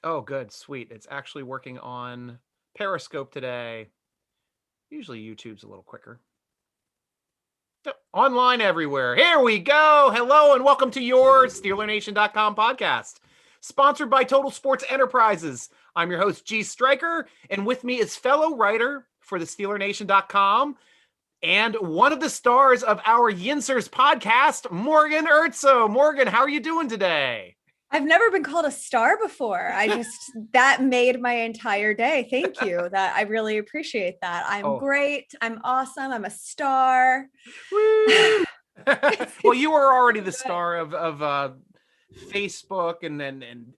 Oh, good. Sweet. It's actually working on Periscope today. Usually YouTube's a little quicker. Online everywhere. Here we go. Hello and welcome to your SteelerNation.com podcast, sponsored by Total Sports Enterprises. I'm your host, G.Stryker, and with me is fellow writer for the SteelerNation.com and one of the stars of our Yinsers podcast, Morgan Ertzo. Morgan, how are you doing today? I've never been called a star before. That made my entire day. Thank you. That I really appreciate that. I'm great. I'm awesome. I'm a star. Woo! Well, you were already the star of Facebook and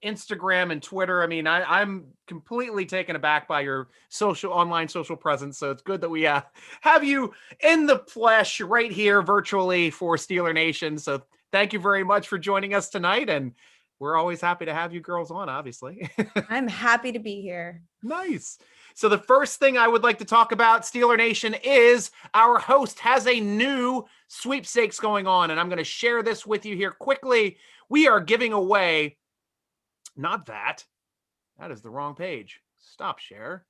Instagram and Twitter. I mean, I'm completely taken aback by your online social presence. So it's good that we have you in the flesh right here virtually for Steeler Nation. So thank you very much for joining us tonight. And we're always happy to have you girls on, obviously. I'm happy to be here. Nice. So the first thing I would like to talk about, Steeler Nation, is our host has a new sweepstakes going on, and I'm going to share this with you here quickly. We are giving away, not that. That is the wrong page. Stop share.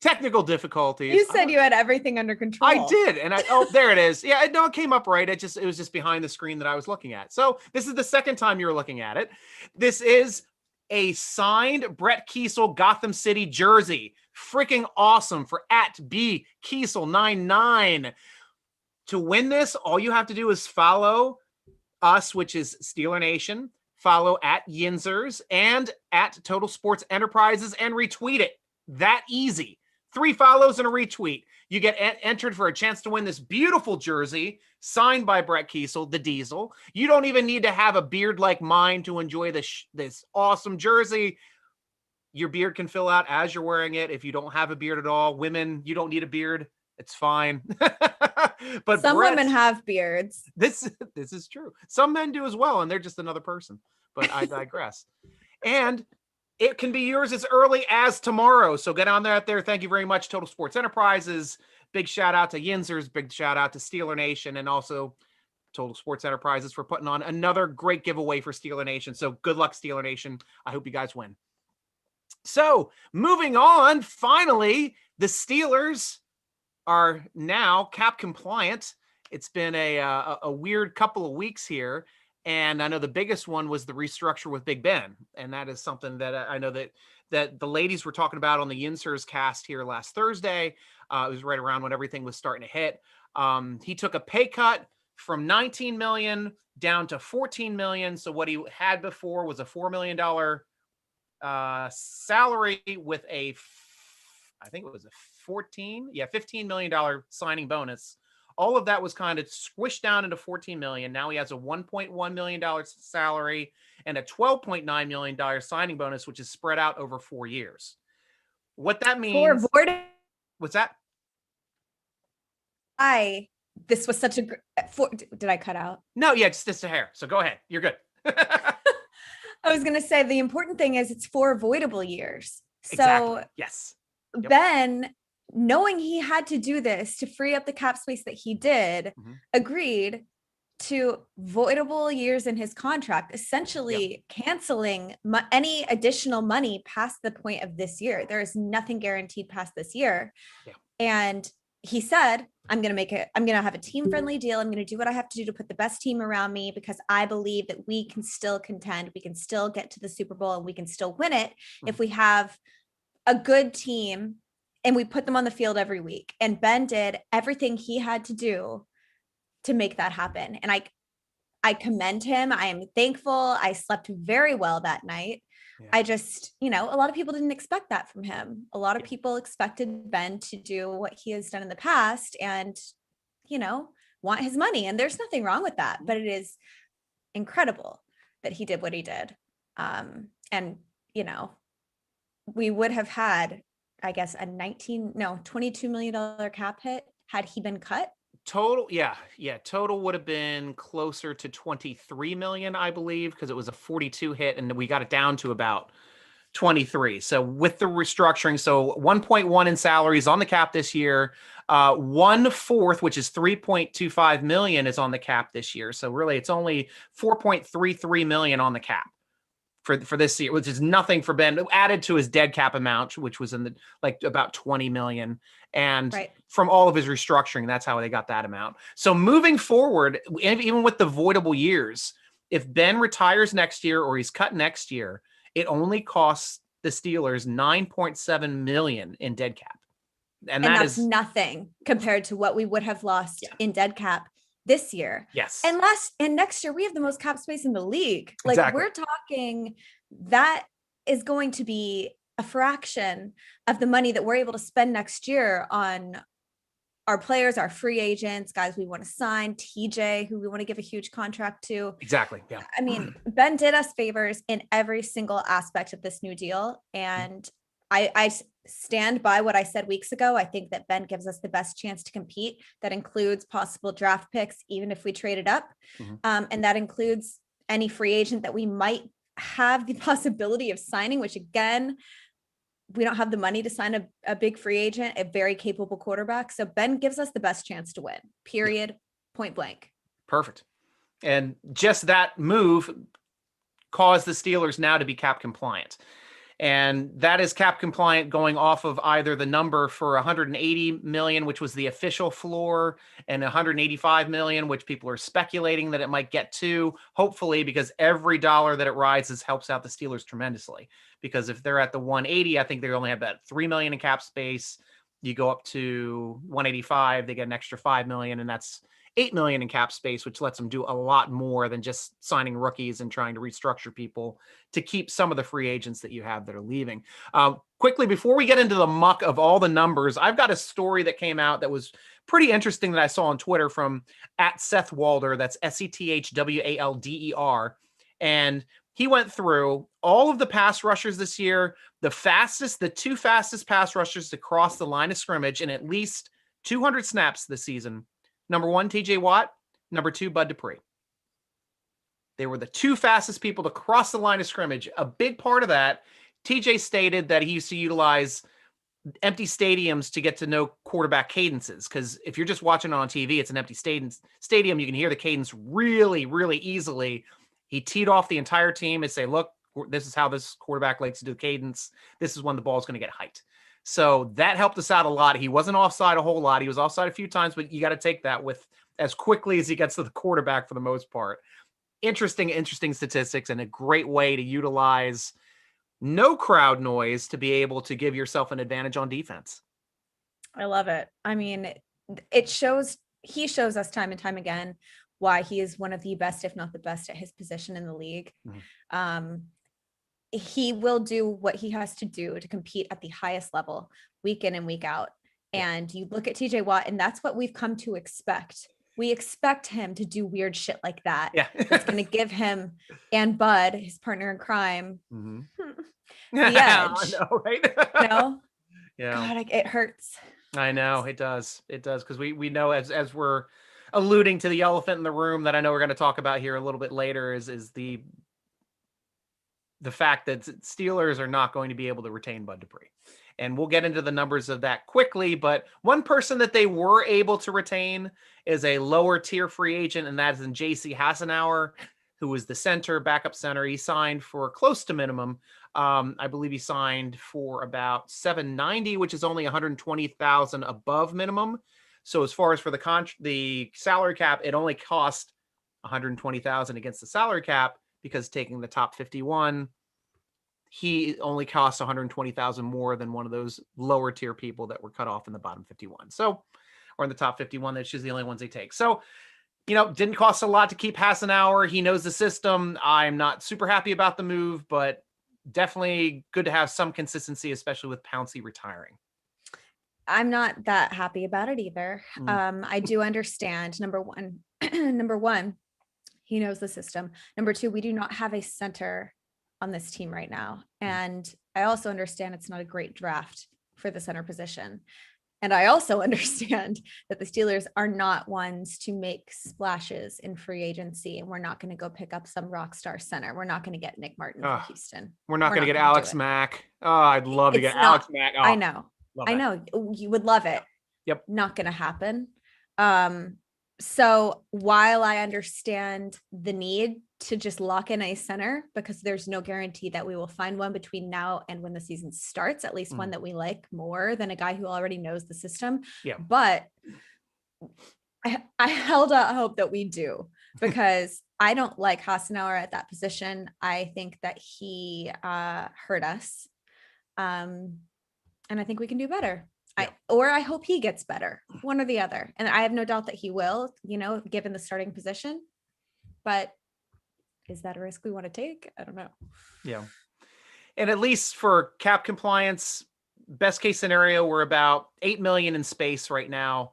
Technical difficulties. You said you had everything under control. I did. And there it is. Yeah, no, it came up right. It was just behind the screen that I was looking at. So this is the second time you were looking at it. This is a signed Brett Kiesel Gotham City jersey. Freaking awesome for @bkiesel99. To win this, all you have to do is follow us, which is Steeler Nation, follow @Yinsers and @Total Sports Enterprises, and retweet it. That easy. 3 follows and a retweet. You get entered for a chance to win this beautiful jersey signed by Brett Kiesel, the Diesel. You don't even need to have a beard like mine to enjoy this awesome jersey. Your beard can fill out as you're wearing it. If you don't have a beard at all, women, you don't need a beard. It's fine. But some women have beards. This is true. Some men do as well, and they're just another person. But I digress. And it can be yours as early as tomorrow. So get on there. Thank you very much, Total Sports Enterprises. Big shout out to Yinsers. Big shout out to Steeler Nation, and also Total Sports Enterprises for putting on another great giveaway for Steeler Nation. So good luck, Steeler Nation. I hope you guys win. So moving on, finally, the Steelers are now cap compliant. It's been a weird couple of weeks here. And I know the biggest one was the restructure with Big Ben. And that is something that I know that the ladies were talking about on the Yinsers cast here last Thursday. It was right around when everything was starting to hit. He took a pay cut from $19 million down to $14 million. So what he had before was a $4 million salary with I think it was a $15 million signing bonus. All of that was kind of squished down into $14 million. Now he has a $1.1 million salary and a $12.9 million signing bonus, which is spread out over 4 years. What that means? What's that? This was such a. Did I cut out? No, yeah, just a hair. So go ahead. You're good. I was going to say the important thing is it's 4 avoidable years. Exactly. So yes. Yep. Then, knowing he had to do this to free up the cap space that he did, agreed to voidable years in his contract, essentially canceling any additional money past the point of this year. There is nothing guaranteed past this year. Yeah. And he said, I'm going to have a team-friendly deal. I'm going to do what I have to do to put the best team around me because I believe that we can still contend. We can still get to the Super Bowl and we can still win it if we have a good team and we put them on the field every week. And Ben did everything he had to do to make that happen. And I commend him. I am thankful. I slept very well that night. Yeah. I just, a lot of people didn't expect that from him. A lot of people expected Ben to do what he has done in the past and, want his money. And there's nothing wrong with that, but it is incredible that he did what he did. And, we would have had, I guess, $22 million cap hit had he been cut. Total, yeah. Total would have been closer to 23 million, I believe, because it was a 42 hit, and we got it down to about 23. So with the restructuring, so 1.1 in salaries on the cap this year, 1/4, which is 3.25 million, is on the cap this year. So really, it's only 4.33 million on the cap. for this year, which is nothing for Ben, added to his dead cap amount, which was in the about 20 million. And from all of his restructuring, that's how they got that amount. So moving forward, even with the voidable years, if Ben retires next year or he's cut next year, it only costs the Steelers $9.7 million in dead cap. And that's nothing compared to what we would have lost in dead cap this year. Yes. And next year we have the most cap space in the league. Like we're talking, that is going to be a fraction of the money that we're able to spend next year on our players, our free agents, guys we want to sign, TJ, who we want to give a huge contract to. Exactly. Yeah. I mean, Ben did us favors in every single aspect of this new deal. And I stand by what I said weeks ago. I think that Ben gives us the best chance to compete. That includes possible draft picks, even if we traded up. And that includes any free agent that we might have the possibility of signing, which again, we don't have the money to sign a big free agent, a very capable quarterback. So Ben gives us the best chance to win, period, point blank. Perfect. And just that move caused the Steelers now to be cap compliant. And that is cap compliant going off of either the number for 180 million, which was the official floor, and 185 million, which people are speculating that it might get to, hopefully, because every dollar that it rises helps out the Steelers tremendously. Because if they're at the 180, I think they only have about 3 million in cap space. You go up to 185, they get an extra 5 million, and that's 8 million in cap space, which lets them do a lot more than just signing rookies and trying to restructure people to keep some of the free agents that you have that are leaving. Quickly, before we get into the muck of all the numbers, I've got a story that came out that was pretty interesting that I saw on Twitter from @SethWalder. That's SETHWALDER. And he went through all of the pass rushers this year, the two fastest pass rushers to cross the line of scrimmage in at least 200 snaps this season. Number 1, TJ Watt. Number 2, Bud Dupree. They were the two fastest people to cross the line of scrimmage. A big part of that, TJ stated that he used to utilize empty stadiums to get to know quarterback cadences. Because if you're just watching it on TV, it's an empty stadium. You can hear the cadence really, really easily. He teed off the entire team and say, look, this is how this quarterback likes to do cadence. This is when the ball is going to get height. So that helped us out a lot. He wasn't offside a whole lot. He was offside a few times, but you got to take that with as quickly as he gets to the quarterback for the most part. Interesting statistics, and a great way to utilize no crowd noise to be able to give yourself an advantage on defense. I love it. I mean, he shows us time and time again why he is one of the best, if not the best, at his position in the league. He will do what he has to do to compete at the highest level week in and week out. And you look at TJ Watt, and that's what we've come to expect. We expect him to do weird shit like that. Yeah. It's going to give him and Bud, his partner in crime, the edge. I know, right? No? Yeah. God, it hurts. I know it does. It does. Because we know as we're alluding to the elephant in the room that I know we're going to talk about here a little bit later is the fact that Steelers are not going to be able to retain Bud Dupree. And we'll get into the numbers of that quickly, but one person that they were able to retain is a lower tier free agent, and that is in J.C. Hassenauer, who was the backup center. He signed for close to minimum. I believe he signed for about $790, which is only $120,000 above minimum. So as far as for the salary cap, it only cost $120,000 against the salary cap, because taking the top 51, he only costs $120,000 more than one of those lower tier people that were cut off in the bottom 51. So, or in the top 51, that's just the only ones they take. So, didn't cost a lot to keep Hassenauer. He knows the system. I'm not super happy about the move, but definitely good to have some consistency, especially with Pouncey retiring. I'm not that happy about it either. I do understand. Number one, he knows the system. Number 2, we do not have a center on this team right now. And I also understand it's not a great draft for the center position. And I also understand that the Steelers are not ones to make splashes in free agency. And we're not going to go pick up some rock star center. We're not going to get Nick Martin from Houston. We're not going to get Alex Mack. Oh, I'd love to get Alex Mack. Oh, I know. You would love it. Yep. Not going to happen. So while I understand the need to just lock in a center, because there's no guarantee that we will find one between now and when the season starts, at least one that we like more than a guy who already knows the system. Yeah. But I held out hope that we do, because I don't like Hassenauer at that position. I think that he hurt us. And I think we can do better. Yeah. I hope he gets better, one or the other. And I have no doubt that he will, given the starting position. But is that a risk we want to take? I don't know. Yeah. And at least for cap compliance, best case scenario, we're about 8 million in space right now.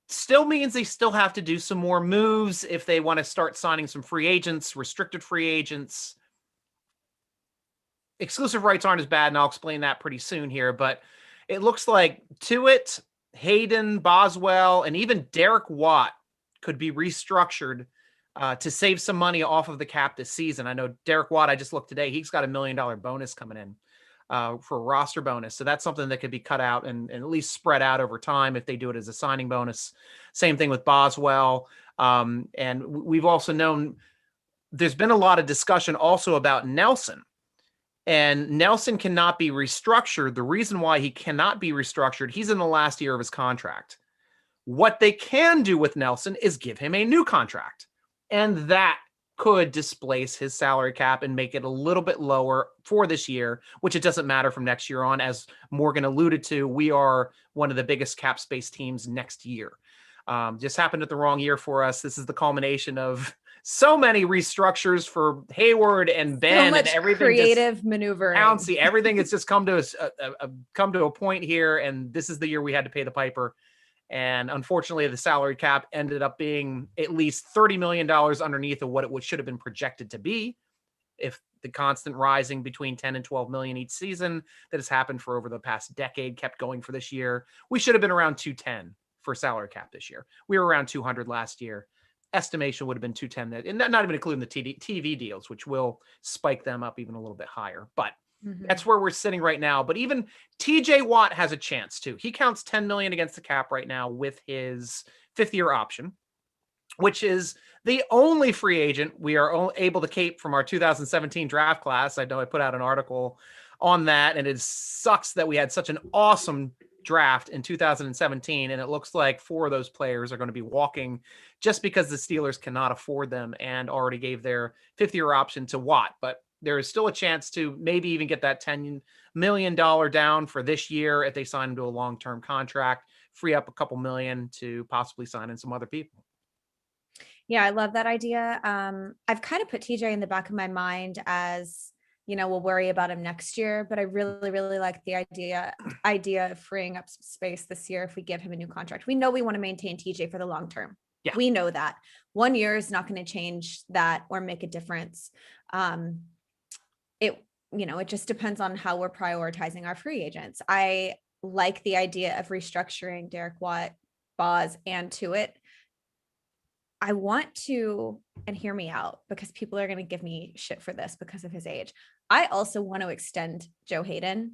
Still means they still have to do some more moves if they want to start signing some free agents, restricted free agents. Exclusive rights aren't as bad, and I'll explain that pretty soon here, but it looks like Tuitt, Hayden, Boswell, and even Derek Watt could be restructured to save some money off of the cap this season. I know Derek Watt, I just looked today, he's got $1 million bonus coming in for a roster bonus. So that's something that could be cut out and at least spread out over time if they do it as a signing bonus. Same thing with Boswell. And we've also known there's been a lot of discussion also about Nelson. And Nelson cannot be restructured. The reason why he cannot be restructured, he's in the last year of his contract. What they can do with Nelson is give him a new contract. And that could displace his salary cap and make it a little bit lower for this year, which it doesn't matter from next year on. As Morgan alluded to, we are one of the biggest cap space teams next year. Just happened at the wrong year for us. This is the culmination of so many restructures for Hayward and Ben, so much and everything. Creative maneuvering. Pouncy, everything has just come to a point here, and this is the year we had to pay the piper. And unfortunately, the salary cap ended up being at least $30 million underneath of what it should have been projected to be, if the constant rising between 10 and 12 million each season that has happened for over the past decade kept going for this year. We should have been around 210 for salary cap this year. We were around 200 last year. Estimation would have been 210, and not even including the TV deals, which will spike them up even a little bit higher. But that's where we're sitting right now. But even TJ Watt has a chance too. He counts 10 million against the cap right now with his 5th-year option, which is the only free agent we are able to keep from our 2017 draft class. I know I put out an article on that, and it sucks that we had such an awesome draft in 2017, and it looks like 4 of those players are going to be walking just because the Steelers cannot afford them and already gave their 5th-year option to Watt. But there is still a chance to maybe even get that $10 million down for this year if they sign him to a long-term contract, free up a couple million to possibly sign in some other people. Yeah, I love that idea. I've kind of put TJ in the back of my mind as, we'll worry about him next year, but I really, really like the idea of freeing up some space this year if we give him a new contract. We know we want to maintain TJ for the long term. Yeah. We know that 1 year is not going to change that or make a difference. It just depends on how we're prioritizing our free agents. I like the idea of restructuring Derek Watt, Boz, and Tuitt. I want to, and hear me out, because people are going to give me shit for this because of his age. I also want to extend Joe Hayden.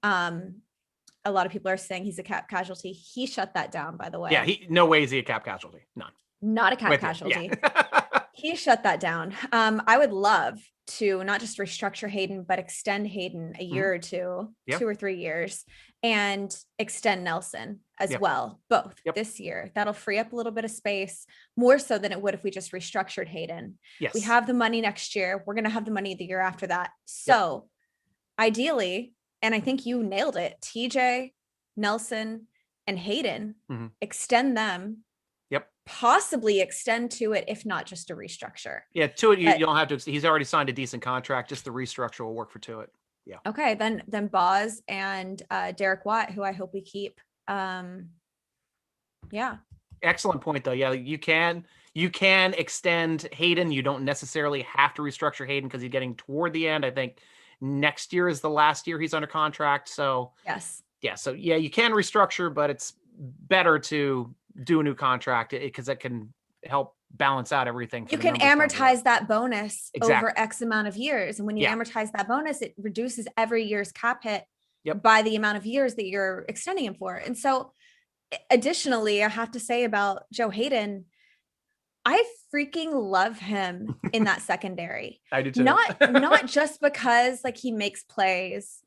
A lot of people are saying he's a cap casualty. He shut that down, by the way. Yeah, no way is he a cap casualty. None. Not a cap casualty. Yeah. He shut that down. I would love to not just restructure Hayden, but extend Hayden a year or two, 2 or 3 years, and extend Nelson as well, both this year. That'll free up a little bit of space, more so than it would if we just restructured Hayden. Yes. We have the money next year. We're going to have the money the year after that. So ideally, and I think you nailed it, TJ, Nelson, and Hayden, extend them. Possibly extend to it, if not just a restructure. Yeah, Tuitt, you don't have to. He's already signed a decent contract. Just the restructure will work for Tuitt. Yeah. Okay, then Boz and Derek Watt, who I hope we keep. Yeah. Excellent point, though. Yeah, you can extend Hayden. You don't necessarily have to restructure Hayden because he's getting toward the end. I think next year is the last year he's under contract. So yes. Yeah. So yeah, you can restructure, but it's better to do a new contract because that can help balance out everything. You can amortize that bonus over X amount of years. And when you amortize that bonus, it reduces every year's cap hit by the amount of years that you're extending him for. And so additionally, I have to say about Joe Hayden, I freaking love him in that secondary. I do too. Not just because like he makes plays.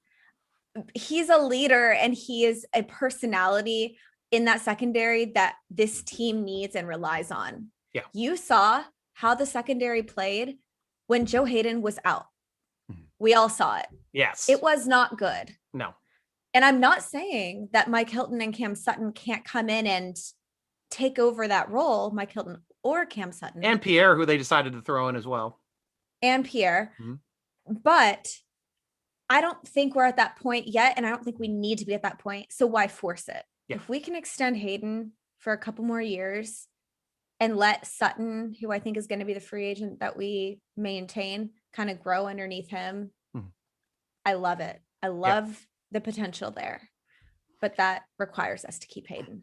He's a leader and he is a personality in that secondary that this team needs and relies on. Yeah. You saw how the secondary played when Joe Hayden was out. We all saw it. Yes. It was not good. No. And I'm not saying that Mike Hilton and Cam Sutton can't come in and take over that role, Mike Hilton or Cam Sutton. And Pierre, who they decided to throw in as well. And Pierre. But I don't think we're at that point yet. And I don't think we need to be at that point. So why force it? Yeah. If we can extend Hayden for a couple more years and let Sutton, who I think is going to be the free agent that we maintain, kind of grow underneath him. I love it. I love the potential there, but that requires us to keep Hayden.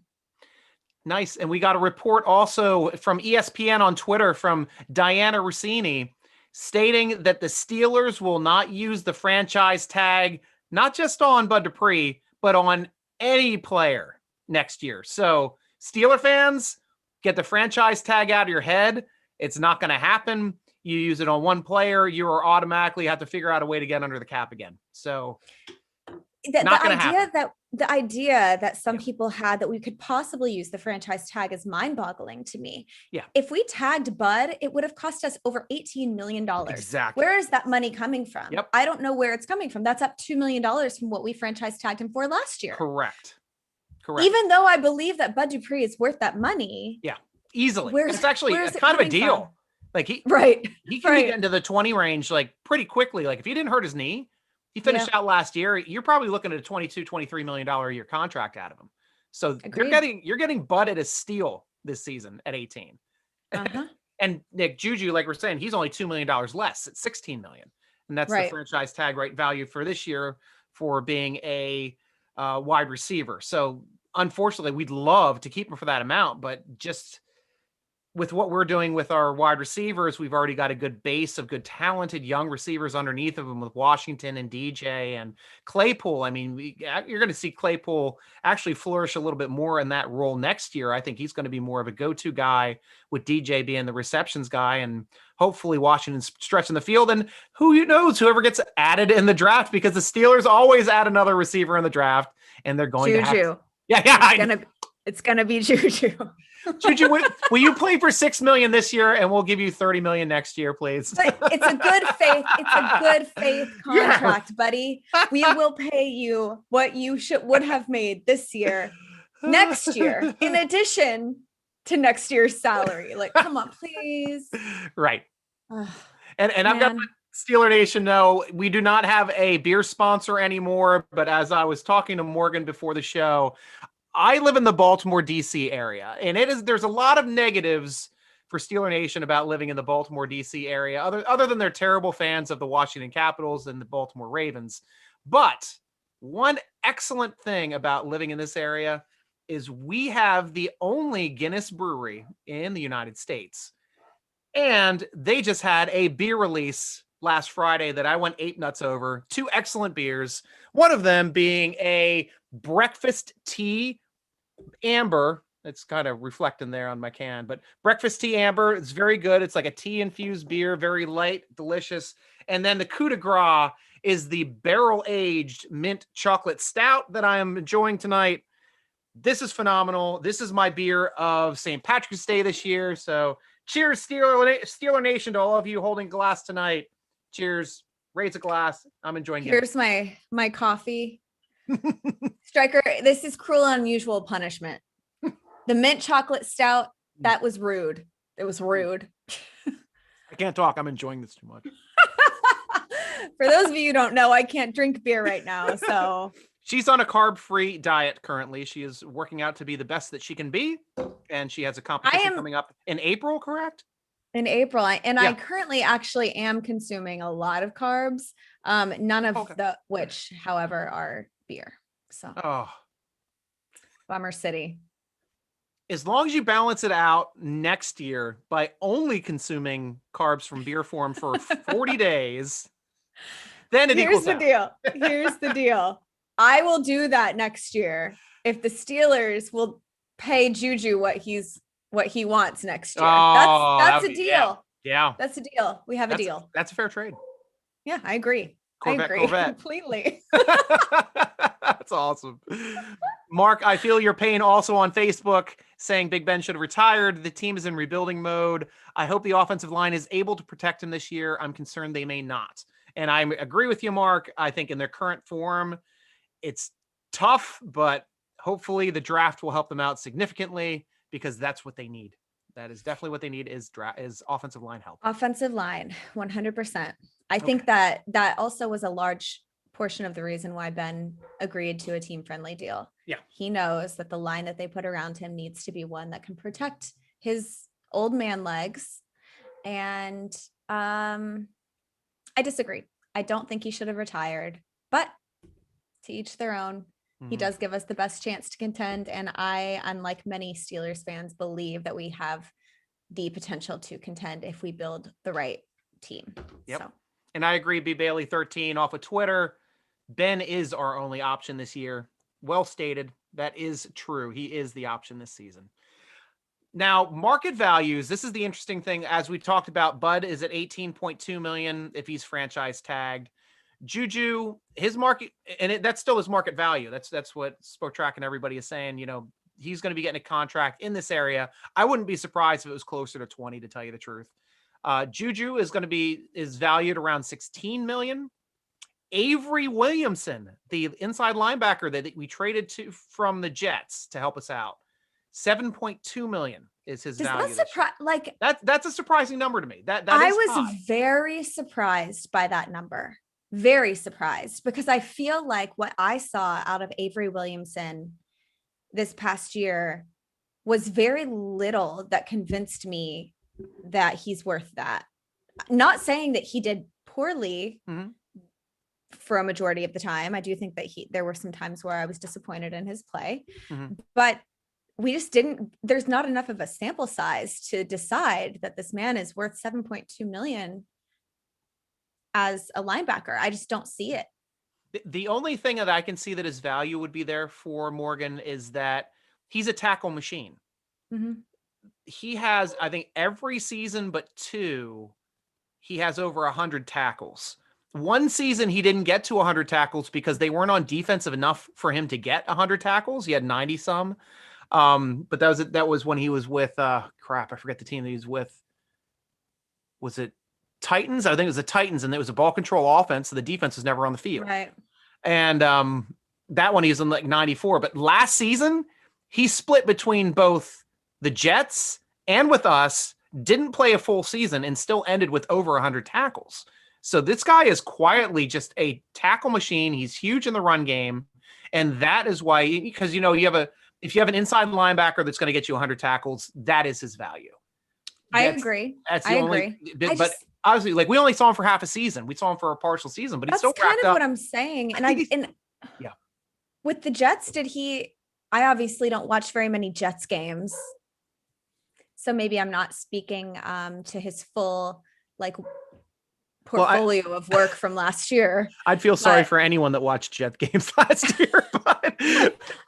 Nice. And we got a report also from ESPN on Twitter from Diana Rossini stating that the Steelers will not use the franchise tag, not just on Bud Dupree, but on any player next year. So Steeler fans, get the franchise tag out of your head. It's not going to happen. You use it on one player, you are automatically have to figure out a way to get under the cap again. So the idea that some people had that we could possibly use the franchise tag is mind-boggling to me. Yeah. If we tagged Bud, it would have cost us over $18 million. Exactly. Where is that money coming from? Yep. I don't know where it's coming from. That's up $2 million from what we franchise tagged him for last year. Correct. Even though I believe that Bud Dupree is worth that money. Yeah. Easily. It's actually kind of a deal. From? Like he can get into the 20 range like pretty quickly. Like if he didn't hurt his knee, he finished out last year. You're probably looking at a $22-23 million a year contract out of him. So you're getting Bud at a steal this season at 18. And Nick Juju, like we're saying, he's only $2 million less at $16 million. And that's the franchise tag value for this year for being a wide receiver. So unfortunately, we'd love to keep him for that amount, but just with what we're doing with our wide receivers, we've already got a good base of good, talented young receivers underneath of them with Washington and DJ and Claypool. I mean, you're going to see Claypool actually flourish a little bit more in that role next year. I think he's going to be more of a go-to guy with DJ being the receptions guy and hopefully Washington's stretching the field. And who knows, whoever gets added in the draft, because the Steelers always add another receiver in the draft and they're going to have it's going to be Juju. Juju, will you play for $6 million this year, and we'll give you $30 million next year, please? It's a good faith. It's a good faith contract, buddy. We will pay you what you would have made this year, next year, in addition to next year's salary. Like, come on, please. Right. And I've got to let Steeler Nation know we do not have a beer sponsor anymore. But as I was talking to Morgan before the show, I live in the Baltimore, D.C. area, and there's a lot of negatives for Steeler Nation about living in the Baltimore, D.C. area, other than they're terrible fans of the Washington Capitals and the Baltimore Ravens. But one excellent thing about living in this area is we have the only Guinness brewery in the United States. And they just had a beer release last Friday that I went ape nuts over. 2 excellent beers. One of them being a breakfast tea amber. It's kind of reflecting there on my can, but breakfast tea amber. It's very good. It's like a tea infused beer, very light, delicious. And then the coup de grace is the barrel aged mint chocolate stout that I am enjoying tonight. This is phenomenal. This is my beer of St. Patrick's Day this year. So cheers, Steeler Nation, to all of you holding glass tonight. Cheers. Raise a glass. I'm enjoying it. Here's my coffee. Stryker, this is cruel and unusual punishment. The mint chocolate stout, that was rude. It was rude. I can't talk. I'm enjoying this too much. For those of you who don't know, I can't drink beer right now. So she's on a carb-free diet currently. She is working out to be the best that she can be. And she has a competition coming up in April, correct? In April. I currently actually am consuming a lot of carbs. None of which, however, are beer. So Bummer City. As long as you balance it out next year by only consuming carbs from beer form for 40 days, then it equals out. Here's the deal. I will do that next year if the Steelers will pay Juju what he wants next year. Oh, That's a deal. Yeah. That's a deal. We have a deal. That's a fair trade. Yeah, I agree. Corvette. Completely. That's awesome. Mark, I feel your pain also on Facebook, saying Big Ben should have retired. The team is in rebuilding mode. I hope the offensive line is able to protect him this year. I'm concerned they may not. And I agree with you, Mark. I think in their current form, it's tough, but hopefully the draft will help them out significantly because that's what they need. That is definitely what they need is offensive line help. Offensive line, 100%. I think that also was a large portion of the reason why Ben agreed to a team-friendly deal. Yeah. He knows that the line that they put around him needs to be one that can protect his old man legs. And I disagree. I don't think he should have retired, but to each their own. He does give us the best chance to contend. And I, unlike many Steelers fans, believe that we have the potential to contend if we build the right team. Yep. So. And I agree, B. Bailey 13 off of Twitter. Ben is our only option this year. Well stated. That is true. He is the option this season. Now, market values. This is the interesting thing. As we talked about, Bud is at $18.2 million if he's franchise tagged. Juju, his market, and that's still his market value. That's what Spotrac and everybody is saying. You know, he's going to be getting a contract in this area. I wouldn't be surprised if it was closer to 20, to tell you the truth. Juju is valued around 16 million. Avery Williamson, the inside linebacker that we traded from the Jets to help us out, 7.2 million is his value. That's a surprising number to me. I was very surprised by that number. Very surprised, because I feel like what I saw out of Avery Williamson this past year was very little that convinced me that he's worth that. Not saying that he did poorly for a majority of the time. I do think that there were some times where I was disappointed in his play, but we just there's not enough of a sample size to decide that this man is worth 7.2 million as a linebacker. I just don't see it. The only thing that I can see that his value would be there for Morgan is that he's a tackle machine. He has, I think, every season but two, he has over 100 tackles. One season he didn't get to 100 tackles because they weren't on defensive enough for him to get 100 tackles. He had 90 some. But that was when he was with I forget the team that he was with. Was it Titans? I think it was the Titans, and it was a ball control offense, so the defense was never on the field. Right. And that one he was in like 94. But last season, he split between both the Jets and with us, didn't play a full season, and still ended with over 100 tackles. So this guy is quietly just a tackle machine. He's huge in the run game. And that is why, because, you know, if you have an inside linebacker that's going to get you 100 tackles, that is his value. I agree. I agree. But obviously, like, we only saw him for half a season. We saw him for a partial season, but he's still kind of what I'm saying. And yeah. With the Jets, I obviously don't watch very many Jets games. So maybe I'm not speaking to his full portfolio of work from last year. I'd feel sorry for anyone that watched Jet games last year. But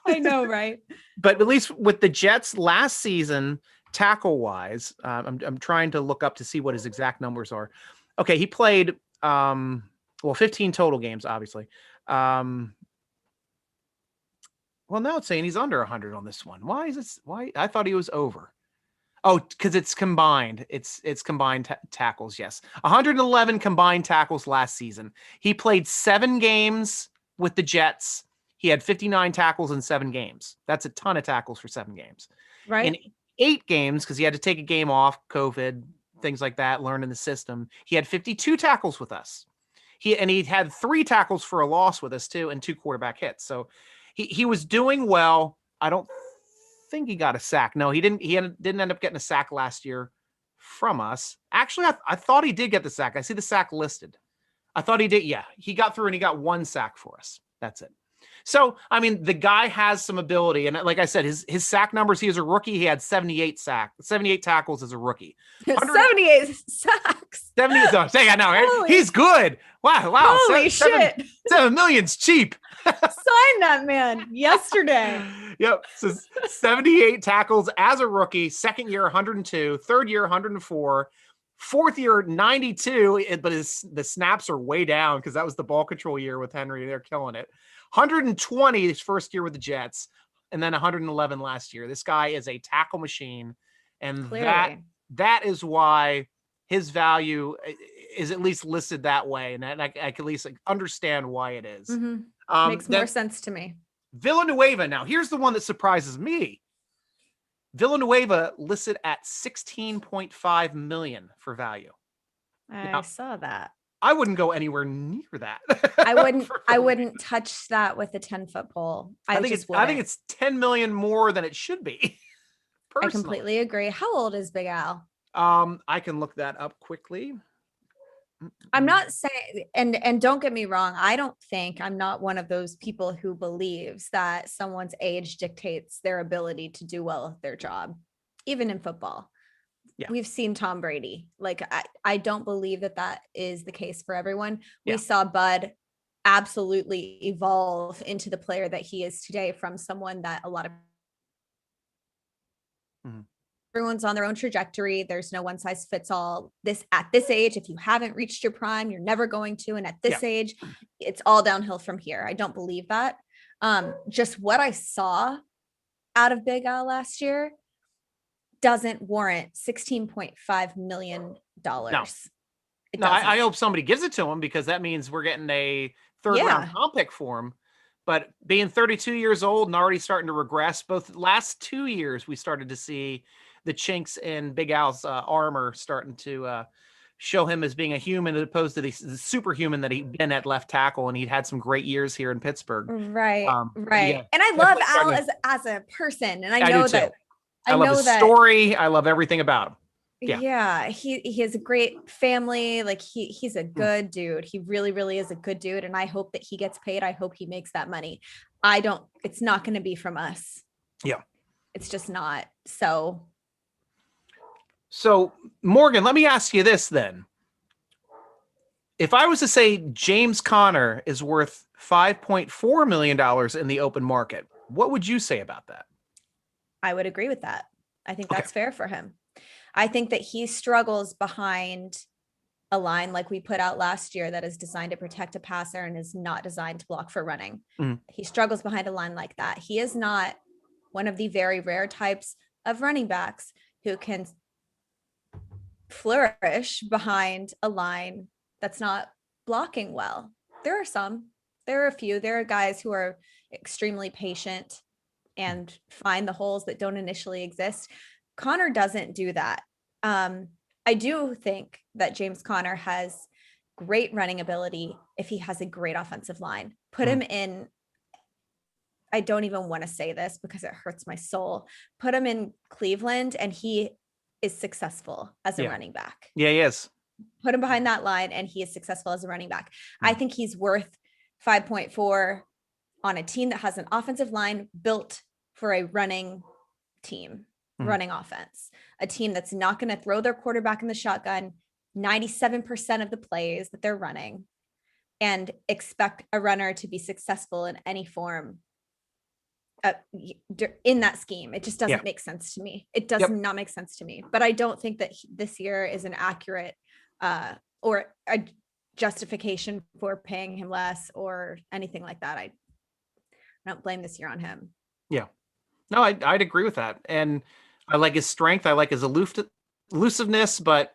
I know, right? But at least with the Jets last season, tackle wise, I'm trying to look up to see what his exact numbers are. Okay, he played 15 total games, obviously. Well, now it's saying he's under 100 on this one. Why is this? Why? I thought he was over. Oh, because it's combined. It's combined tackles. Yes, 111 combined tackles last season. He played 7 games with the Jets. He had 59 tackles in 7 games. That's a ton of tackles for 7 games. Right. In 8 games, because he had to take a game off, COVID, things like that, learning the system. He had 52 tackles with us. He had 3 tackles for a loss with us too, and 2 quarterback hits. So he was doing well. I don't think he got a sack. No, he didn't. He didn't end up getting a sack last year from us. Actually, I thought he did get the sack. I see the sack listed. I thought he did. Yeah, he got through and he got 1 sack for us. That's it. So, I mean, the guy has some ability. And like I said, his sack numbers, he was a rookie. He had 78 tackles as a rookie. 78 sacks. 70. Oh, I know, right? Holy- He's good. Wow. Holy shit. 7 million's cheap. Sign that man yesterday. Yep. So 78 tackles as a rookie, second year, 102, third year, 104, fourth year, 92. But the snaps are way down because that was the ball control year with Henry. They're killing it. 120 his first year with the Jets, and then 111 last year. This guy is a tackle machine, and Clearly. that is why his value is at least listed that way, and I can at least understand why it is. Mm-hmm. Makes more sense to me. Villanueva. Now, here's the one that surprises me. Villanueva listed at 16.5 million for value. I saw that. I wouldn't go anywhere near that. I wouldn't touch that with a 10-foot pole. I think it's 10 million more than it should be. I completely agree. How old is Big Al? I can look that up quickly. I'm not saying, and don't get me wrong, I'm not one of those people who believes that someone's age dictates their ability to do well at their job, even in football. Yeah. We've seen Tom Brady. Like, I don't believe that is the case for everyone. We saw Bud absolutely evolve into the player that he is today from someone that a lot of everyone's on their own trajectory. There's no one size fits all. At this age, if you haven't reached your prime, you're never going to. And at this age, it's all downhill from here. I don't believe that. Just what I saw out of Big Al last year doesn't warrant $16.5 million. No, I hope somebody gives it to him, because that means we're getting a third round comp pick for him. But being 32 years old and already starting to regress, both last 2 years, we started to see the chinks in Big Al's armor starting to show him as being a human, as opposed to the superhuman that he'd been at left tackle. And he'd had some great years here in Pittsburgh. Right. Right. And I love Al as a person. And I know that. I love his story. I love everything about him. Yeah. He has a great family. Like he's a good dude. He really, really is a good dude. And I hope that he gets paid. I hope he makes that money. It's not going to be from us. Yeah. It's just not. So Morgan, let me ask you this then. If I was to say James Conner is worth $5.4 million in the open market, what would you say about that? I would agree with that. I think that's fair for him. I think that he struggles behind a line like we put out last year that is designed to protect a passer and is not designed to block for running. He struggles behind a line like that. He is not one of the very rare types of running backs who can flourish behind a line that's not blocking well. There are a few. There are guys who are extremely patient and find the holes that don't initially exist. Conner doesn't do that. I do think that James Conner has great running ability if he has a great offensive line. Put him in, I don't even want to say this because it hurts my soul. Put him in Cleveland and he is successful as a running back. Yeah, he is. Put him behind that line and he is successful as a running back. I think he's worth 5.4 on a team that has an offensive line built for a running team, running offense, a team that's not going to throw their quarterback in the shotgun 97% of the plays that they're running and expect a runner to be successful in any form in that scheme. It just doesn't make sense to me. It does not make sense to me, but I don't think that this year is an accurate or a justification for paying him less or anything like that. I don't blame this year on him. Yeah, no, I'd agree with that. And I like his strength. I like his elusiveness, but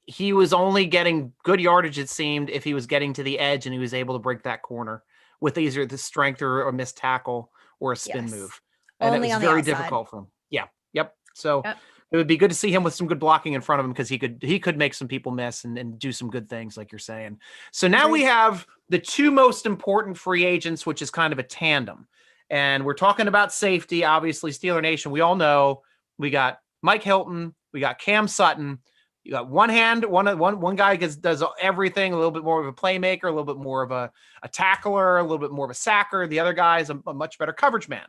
he was only getting good yardage, it seemed, if he was getting to the edge and he was able to break that corner with either the strength or a missed tackle or a spin move. And only it was very difficult for him. Yeah. Yep. So it would be good to see him with some good blocking in front of him, because he could make some people miss and do some good things, like you're saying. So now we have the two most important free agents, which is kind of a tandem. And we're talking about safety, obviously, Steeler Nation. We all know we got Mike Hilton, we got Cam Sutton, You got one guy does everything, a little bit more of a playmaker, a little bit more of a tackler, a little bit more of a sacker. The other guy is a much better coverage man.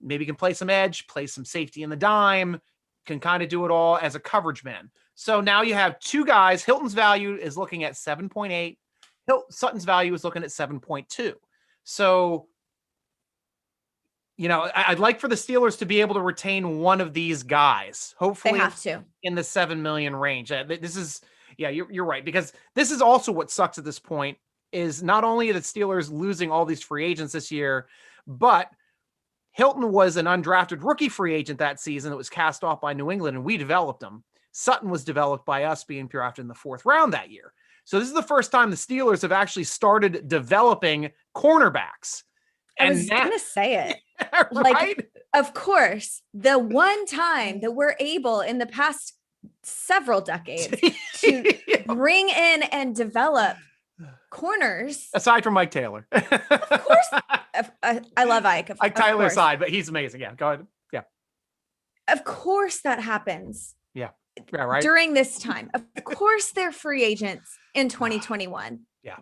Maybe can play some edge, play some safety in the dime, can kind of do it all as a coverage man. So now you have two guys. Hilton's value is looking at 7.8. Sutton's value is looking at 7.2. So, I'd like for the Steelers to be able to retain one of these guys. Hopefully, they have to in the 7 million range. This is, you're right, because this is also what sucks at this point is not only the Steelers losing all these free agents this year, but Hilton was an undrafted rookie free agent that season that was cast off by New England, and we developed him. Sutton was developed by us being drafted in the 4th round that year. So this is the first time the Steelers have actually started developing cornerbacks. I was going to say it. Right? Like, of course, the one time that we're able in the past several decades to bring in and develop corners. Aside from Mike Taylor. Of course. I love Ike. Ike Tyler aside, but he's amazing. Yeah, go ahead. Yeah. Of course that happens. Yeah, right. During this time. Of course they're free agents in 2021. Yeah.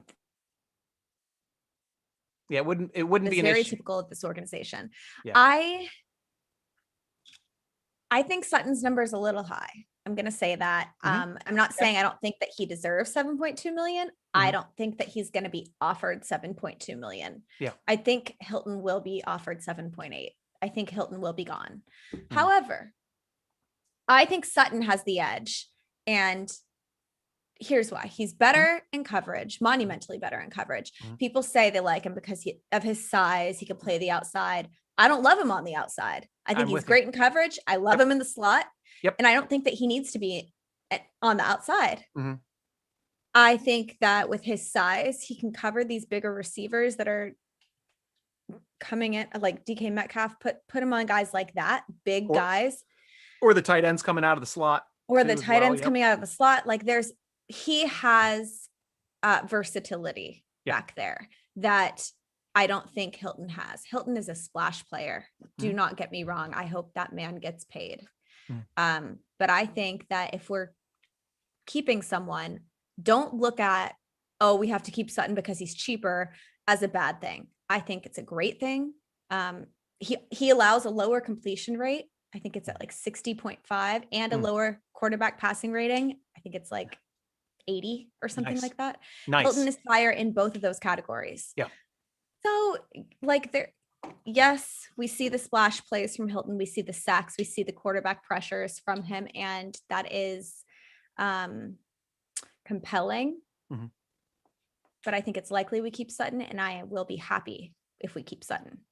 Yeah, it wouldn't be an very issue. typical of this organization. Yeah. I think Sutton's number is a little high. I'm going to say that. I'm not saying I don't think that he deserves 7.2 million. I don't think that he's going to be offered 7.2 million. Yeah. I think Hilton will be offered 7.8. I think Hilton will be gone. However, I think Sutton has the edge, and here's why. He's better in coverage, monumentally better in coverage. People say they like him because of his size. He can play the outside. I don't love him on the outside. I think he's great in coverage. I love him in the slot. Yep. And I don't think that he needs to be on the outside. I think that with his size, he can cover these bigger receivers that are coming in, like DK Metcalf, put him on guys like that, big guys. Or the tight ends coming out of the slot. Or the tight ends coming out of the slot. Like he has versatility back there that I don't think Hilton has. Hilton is a splash player. Do not get me wrong. I hope that man gets paid. But I think that if we're keeping someone, don't look at, we have to keep Sutton because he's cheaper as a bad thing. I think it's a great thing. He allows a lower completion rate. I think it's at like 60.5 and a lower quarterback passing rating. I think it's like 80 or something like that. Nice. Hilton is higher in both of those categories. Yeah. So like yes, we see the splash plays from Hilton. We see the sacks. We see the quarterback pressures from him. And that is compelling. But I think it's likely we keep Sutton, and I will be happy if we keep Sutton.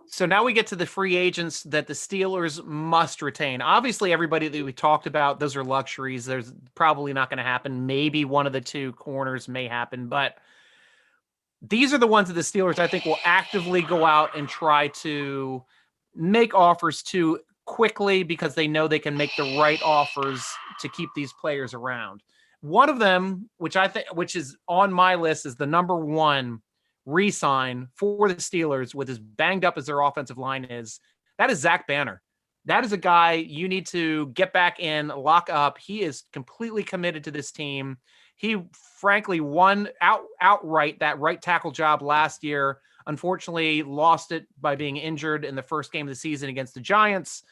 So now we get to the free agents that the Steelers must retain. Obviously, everybody that we talked about, those are luxuries. There's probably not going to happen. Maybe one of the two corners may happen, but these are the ones that the Steelers, I think, will actively go out and try to make offers to quickly because they know they can make the right offers to keep these players around. One of them, which is on my list, is the number one re-sign for the Steelers with as banged up as their offensive line is. That is Zach Banner. That is a guy you need to get back in, lock up. He is completely committed to this team. He frankly won outright that right tackle job last year. Unfortunately, lost it by being injured in the first game of the season against the Giants.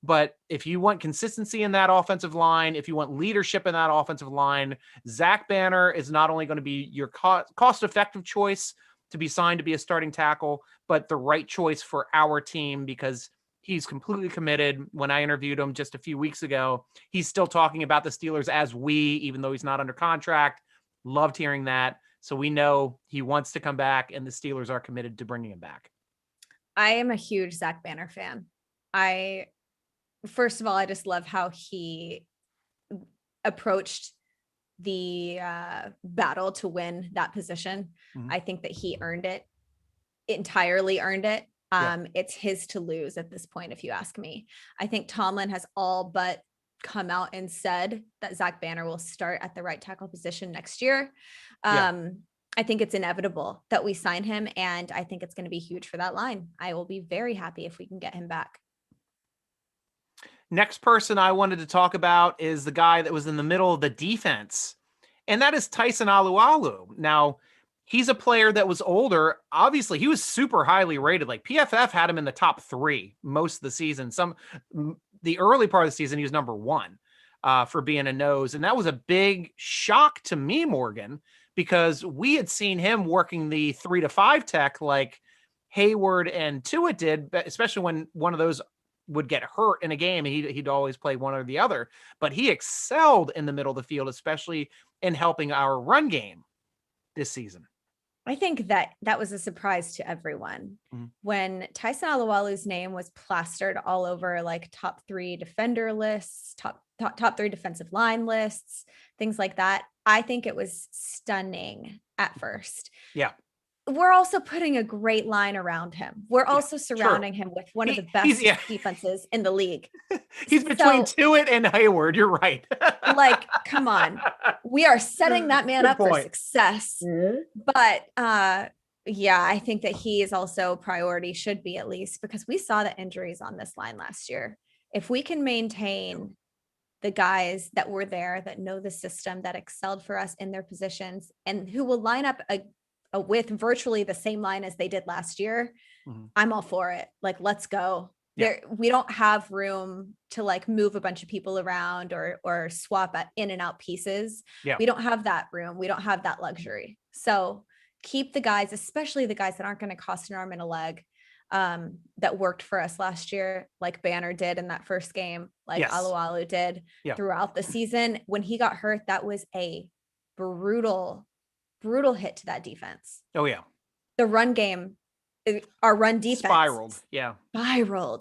But if you want consistency in that offensive line, if you want leadership in that offensive line, Zach Banner is not only going to be your cost-effective choice to be signed to be a starting tackle, but the right choice for our team because he's completely committed. When I interviewed him just a few weeks ago, he's still talking about the Steelers as we, even though he's not under contract. Loved hearing that. So we know he wants to come back, and the Steelers are committed to bringing him back. I am a huge Zach Banner fan. First of all, I just love how he approached the battle to win that position. I think that he entirely earned it. It's his to lose at this point, if you ask me. I think Tomlin has all but come out and said that Zach Banner will start at the right tackle position next year. I think it's inevitable that we sign him, and I think it's going to be huge for that line. I will be very happy if we can get him back. Next person I wanted to talk about is the guy that was in the middle of the defense, and that is Tyson Alualu. Now, he's a player that was older. Obviously, he was super highly rated. Like PFF had him in the top 3 most of the season. The early part of the season, he was number 1 for being a nose. And that was a big shock to me, Morgan, because we had seen him working the 3 to 5 tech like Hayward and Tua did, especially when one of those would get hurt in a game. He'd always play one or the other, but he excelled in the middle of the field, especially in helping our run game this season. I think that was a surprise to everyone when Tyson Alualu's name was plastered all over like top 3 defender lists, top 3 defensive line lists, things like that. I think it was stunning at first. Yeah. We're also putting a great line around him. We're also surrounding him with one of the best defenses in the league. He's between Tuitt and Hayward. You're right. Like, come on. We are setting that man up for success. But yeah, I think that he is also priority, should be at least, because we saw the injuries on this line last year. If we can maintain the guys that were there, that know the system, that excelled for us in their positions, and who will line up with virtually the same line as they did last year, I'm all for it. Like, let's go. There, we don't have room to like move a bunch of people around or swap in and out pieces. We don't have that room. We don't have that luxury. So keep the guys, especially the guys that aren't going to cost an arm and a leg, that worked for us last year, like Banner did in that first game, like Alualu did throughout the season. When he got hurt, that was a brutal hit to that defense. Oh yeah. The run game, our run defense spiraled.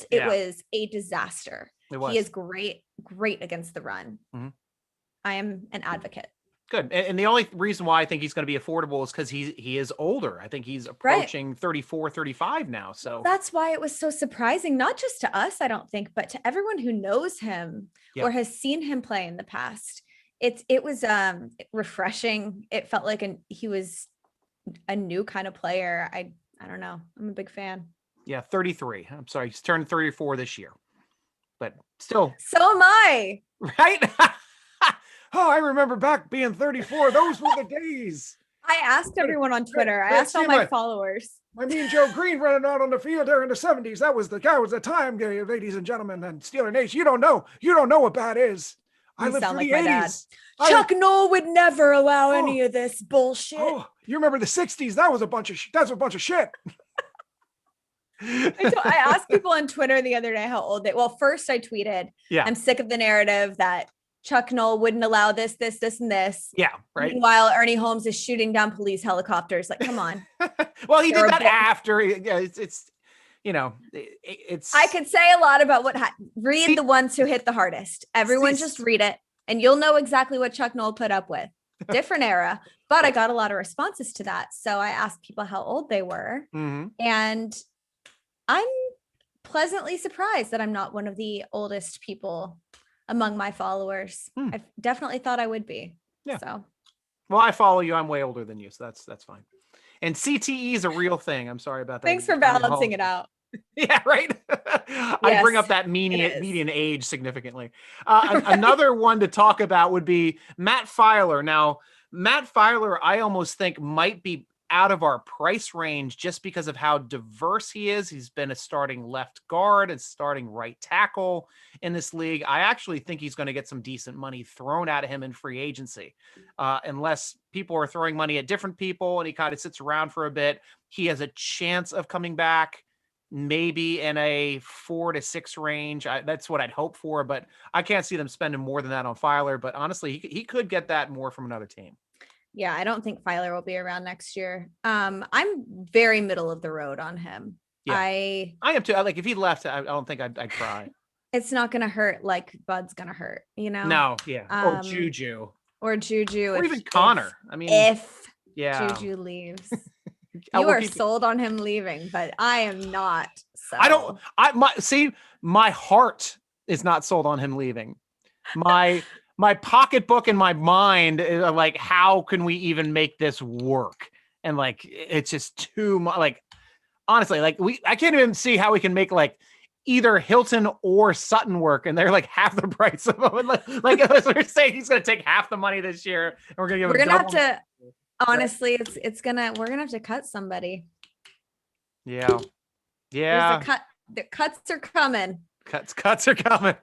It was a disaster. He is great against the run. I am an advocate. Good. And the only reason why I think he's going to be affordable is because he is older. I think he's approaching 34, 35 now. So that's why it was so surprising, not just to us, I don't think, but to everyone who knows him or has seen him play in the past. It was refreshing. It felt like he was a new kind of player. I don't know. I'm a big fan. Yeah, 33. I'm sorry. He's turned 34 this year. But still. So am I. Right? Oh, I remember back being 34. Those were the days. I asked everyone on Twitter. I asked all my followers. My Mean Joe Green running out on the field there in the 70s. That was the time, ladies and gentlemen, and Steeler Nation. You don't know what that is. I lived through the 80s. Chuck Noll would never allow any of this bullshit. Oh, you remember the 60s? That was a bunch of shit. I asked people on Twitter the other day how old first I tweeted, I'm sick of the narrative that Chuck Noll wouldn't allow this, and this. Yeah, right. Meanwhile, Ernie Holmes is shooting down police helicopters. Like, come on. Well, he did that after. It's I could say a lot about read the ones who hit the hardest. Everyone just read it and you'll know exactly what Chuck Noll put up with. Different era, but I got a lot of responses to that. So I asked people how old they were. And I'm pleasantly surprised that I'm not one of the oldest people among my followers. I definitely thought I would be. Yeah. So, well, I follow you. I'm way older than you, so that's fine. And CTE is a real thing. I'm sorry about that. Thanks for balancing it out. Yeah, right. I bring up that median age significantly. Another one to talk about would be Matt Feiler. Now, Matt Feiler, I almost think might be out of our price range just because of how diverse he is. He's been a starting left guard and starting right tackle in this league. I actually think he's going to get some decent money thrown at him in free agency, unless people are throwing money at different people and he kind of sits around for a bit. He has a chance of coming back, maybe in a 4 to 6 range. That's what I'd hope for, but I can't see them spending more than that on Feiler. But honestly, he could get that more from another team. Yeah, I don't think Feiler will be around next year. I'm very middle of the road on him. Yeah, I am too. Like if he left, I don't think I'd cry. It's not going to hurt like Bud's going to hurt, you know? No, yeah. Or Juju. Or even Connor. If Juju leaves. You are sold on him leaving, but I am not. So. My heart is not sold on him leaving. My pocketbook and my mind are like, how can we even make this work? And like, it's just too much. Like, honestly, like I can't even see how we can make like either Hilton or Sutton work, and they're like half the price of them. Like we're saying, he's going to take half the money this year, and we're going to give him. We're going to have to. Honestly, we're going to have to cut somebody. Yeah. There's a cut. The cuts are coming. Cuts are coming.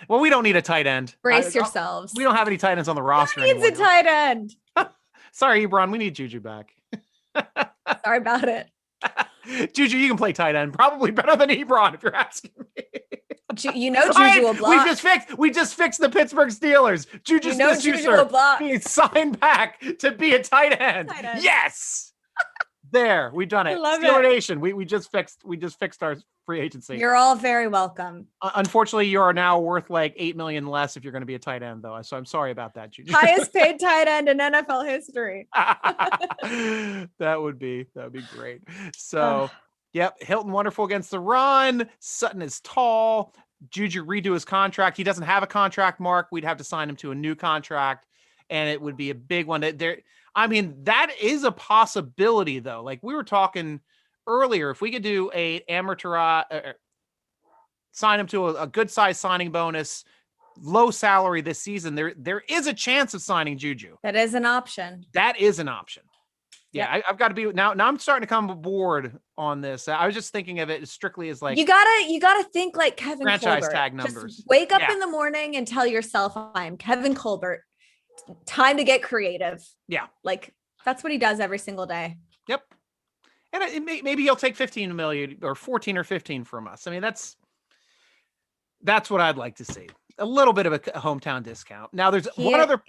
Well, we don't need a tight end. Brace yourselves. We don't have any tight ends on the roster. Who needs a tight end? Sorry, Ebron. We need Juju back. Sorry about it. Juju, you can play tight end probably better than Ebron if you're asking me. Juju will block. We just fixed the Pittsburgh Steelers. Juju will block. He's signed back to be a tight end. Yes. There, we've done it. Steeler Nation. We just fixed our free agency. You're all very welcome. Unfortunately, you are now worth like $8 million less if you're going to be a tight end, though. So I'm sorry about that, Juju. Highest paid tight end in NFL history. That would be great. So, yep, Hilton wonderful against the run. Sutton is tall. Juju redo his contract. He doesn't have a contract, Mark. We'd have to sign him to a new contract, and it would be a big one. I mean, that is a possibility, though. Like we were talking earlier, if we could do a amateur, sign him to a good size signing bonus, low salary this season, there is a chance of signing Juju. That is an option. Yeah, I've got to be now. I'm starting to come aboard on this. I was just thinking of it strictly as like you gotta think like Kevin franchise Colbert. tag numbers. Just wake up in the morning and tell yourself, "I am Kevin Colbert. Time to get creative." Yeah, like that's what he does every single day. Yep. And maybe he'll take 15 million or 14 or 15 from us. I mean, that's what I'd like to see. A little bit of a hometown discount. Now there's one other.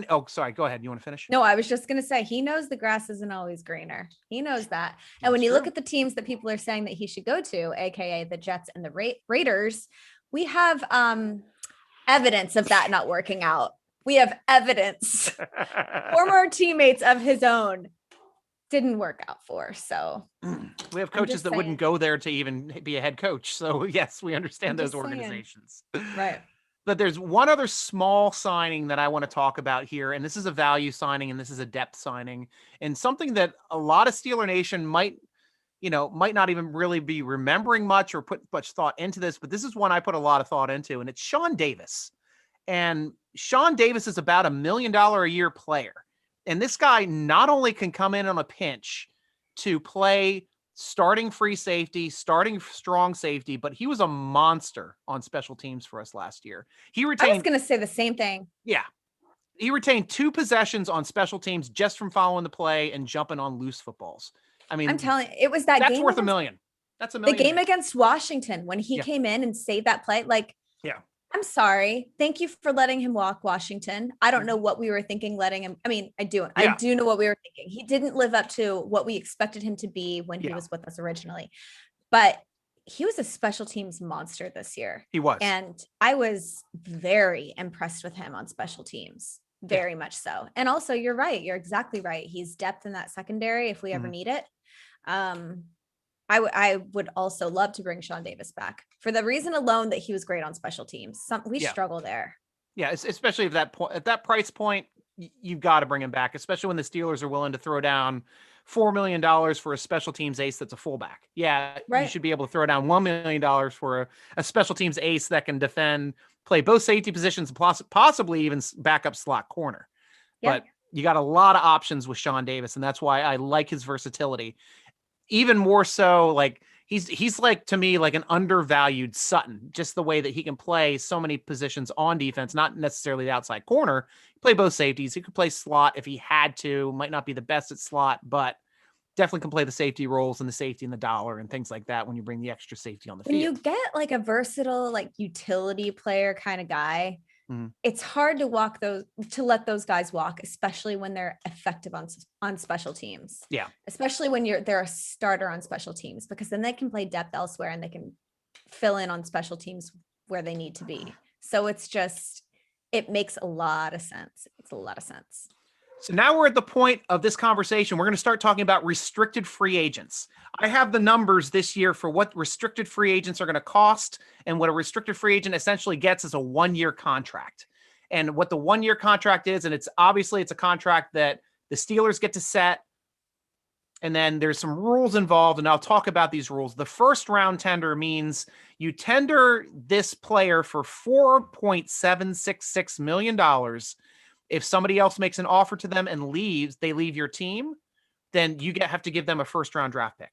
Oh, sorry. Go ahead. You want to finish? No, I was just going to say, he knows the grass isn't always greener. He knows that. And when you look at the teams that people are saying that he should go to, AKA the Jets and the Raiders, we have evidence of that not working out. We have evidence. Former teammates of his own didn't work out for. So we have coaches that wouldn't go there to even be a head coach. So yes, we understand those organizations. Right. But there's one other small signing that I want to talk about here. And this is a value signing and this is a depth signing and something that a lot of Steeler Nation might not even really be remembering much or put much thought into this, but this is one I put a lot of thought into, and it's Shawn Davis. And Shawn Davis is about $1 million a year player. And this guy not only can come in on a pinch to play starting free safety, starting strong safety, but he was a monster on special teams for us last year. I was going to say the same thing. Yeah. He retained 2 possessions on special teams just from following the play and jumping on loose footballs. I mean, I'm telling you, it was that's game worth $1 million. That's $1 million. The game against Washington when he came in and saved that play. I'm sorry. Thank you for letting him walk Washington. I don't know what we were thinking letting him. I mean, I do know what we were thinking. He didn't live up to what we expected him to be when he was with us originally, but he was a special teams monster this year. He was. And I was very impressed with him on special teams. Very much so. And also you're right. You're exactly right. He's depth in that secondary if we ever need it. I would also love to bring Shawn Davis back for the reason alone that he was great on special teams. We struggle there. Yeah, especially at that price point, you've got to bring him back, especially when the Steelers are willing to throw down $4 million for a special teams ace that's a fullback. Yeah, right. You should be able to throw down $1 million for a special teams ace that can defend, play both safety positions, possibly even back up slot corner. Yeah. But you got a lot of options with Shawn Davis, and that's why I like his versatility. Even more so, like he's like, to me, like an undervalued Sutton, just the way that he can play so many positions on defense, not necessarily the outside corner. Play both safeties. He could play slot if he had to. Might not be the best at slot, but definitely can play the safety roles and the safety and the dollar and things like that when you bring the extra safety on the field. When you get like a versatile, like utility player kind of guy, it's hard to let those guys walk, especially when they're effective on special teams. Yeah. Especially when they're a starter on special teams, because then they can play depth elsewhere and they can fill in on special teams where they need to be. So it makes a lot of sense. It's a lot of sense. So now we're at the point of this conversation. We're going to start talking about restricted free agents. I have the numbers this year for what restricted free agents are going to cost, and what a restricted free agent essentially gets is a 1-year contract. And what the 1-year contract is, and it's a contract that the Steelers get to set. And then there's some rules involved, and I'll talk about these rules. The first round tender means you tender this player for $4.766 million. If somebody else makes an offer to them and they leave your team, then you have to give them a first round draft pick.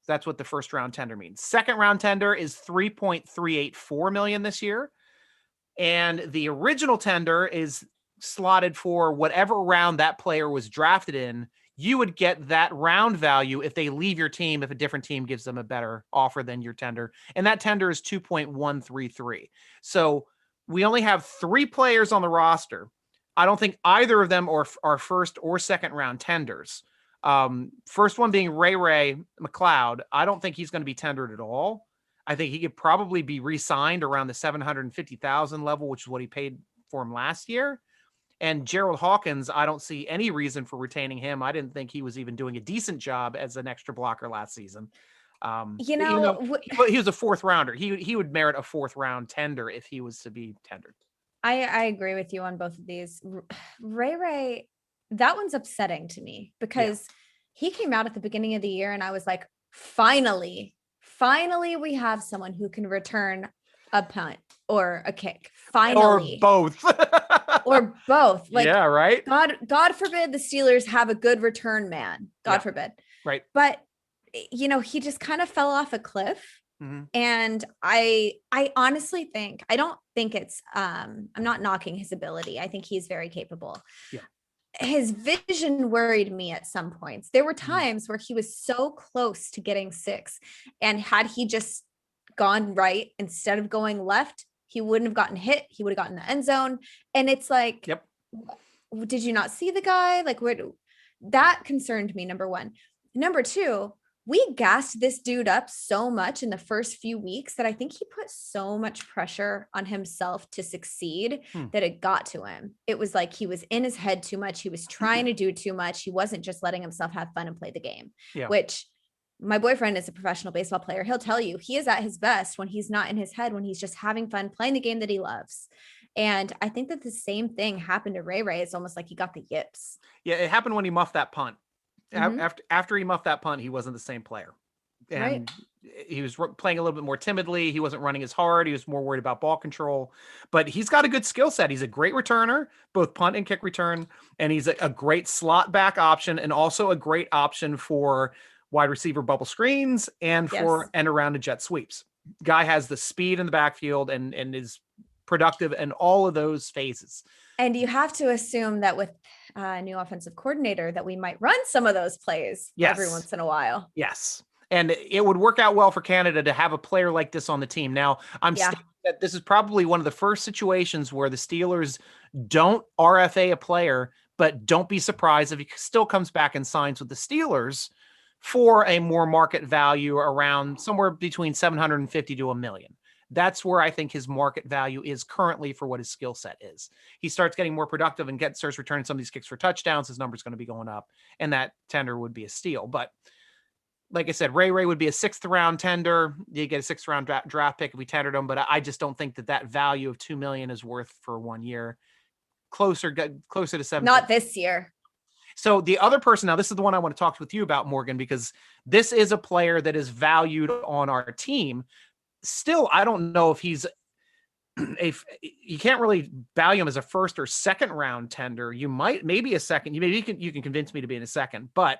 That's what the first round tender means. Second round tender is $3.384 million this year. And the original tender is slotted for whatever round that player was drafted in. You would get that round value if they leave your team, if a different team gives them a better offer than your tender. And that tender is 2.133. So we only have 3 players on the roster. I don't think either of them are first or second round tenders. First one being Ray McLeod. I don't think he's going to be tendered at all. I think he could probably be re-signed around the $750,000 level, which is what he paid for him last year. And Gerald Hawkins, I don't see any reason for retaining him. I didn't think he was even doing a decent job as an extra blocker last season. He was a 4th rounder. He would merit a 4th round tender if he was to be tendered. I agree with you on both of these. Ray, that one's upsetting to me because he came out at the beginning of the year and I was like, finally we have someone who can return a punt or a kick. Finally. Or both. Or both. Like, yeah, right. God forbid the Steelers have a good return man. God forbid. Right. But he just kind of fell off a cliff. Mm-hmm. And I honestly think, I don't think it's, I'm not knocking his ability. I think he's very capable. Yeah. His vision worried me at some points. There were times where he was so close to getting 6. And had he just gone right instead of going left, he wouldn't have gotten hit. He would have gotten the end zone. And it's like, did you not see the guy? Like, that concerned me, number one. Number two, we gassed this dude up so much in the first few weeks that I think he put so much pressure on himself to succeed that it got to him. It was like he was in his head too much. He was trying to do too much. He wasn't just letting himself have fun and play the game, which my boyfriend is a professional baseball player. He'll tell you he is at his best when he's not in his head, when he's just having fun playing the game that he loves. And I think that the same thing happened to Ray. It's almost like he got the yips. Yeah, it happened when he muffed that punt. Mm-hmm. After he muffed that punt, he wasn't the same player. And he was playing a little bit more timidly. He wasn't running as hard. He was more worried about ball control. But he's got a good skill set. He's a great returner, both punt and kick return. And he's a great slot back option and also a great option for wide receiver bubble screens and for end around and jet sweeps. Guy has the speed in the backfield and is productive in all of those phases. And you have to assume that with a new offensive coordinator that we might run some of those plays every once in a while. Yes. And it would work out well for Canada to have a player like this on the team. Now, I'm stating that this is probably one of the first situations where the Steelers don't RFA a player, but don't be surprised if he still comes back and signs with the Steelers for a more market value around somewhere between $750,000 to $1 million. That's where I think his market value is currently for what his skill set is. He starts getting more productive and starts returning some of these kicks for touchdowns. His number's going to be going up, and that tender would be a steal. But like I said, Ray would be a 6th round tender. You get a 6th round draft pick if we tendered him, but I just don't think that value of $2 million is worth for 1 year. Closer to 7. Not this year. So the other person, now this is the one I want to talk with you about, Morgan, because this is a player that is valued on our team. Still, I don't know if you can't really value him as a 1st or 2nd round tender. You might, maybe a 2nd, you can convince me to be in a 2nd, but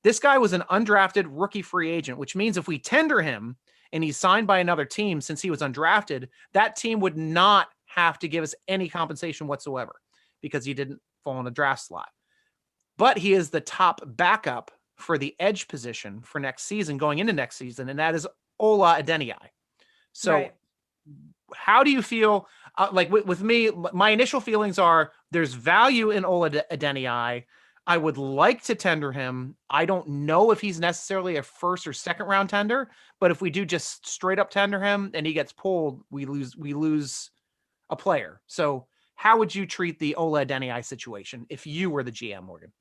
this guy was an undrafted rookie free agent, which means if we tender him and he's signed by another team, since he was undrafted, that team would not have to give us any compensation whatsoever because he didn't fall in a draft slot. But he is the top backup for the edge position for next season, going into next season, and that is Ola Adeniyi. So how do you feel? Like with me, my initial feelings are there's value in Ola Adeniyi. I would like to tender him. I don't know if he's necessarily a 1st or 2nd round tender, but if we do just straight up tender him and he gets pulled, we lose a player. So how would you treat the Ola Adeniyi situation if you were the GM, Morgan?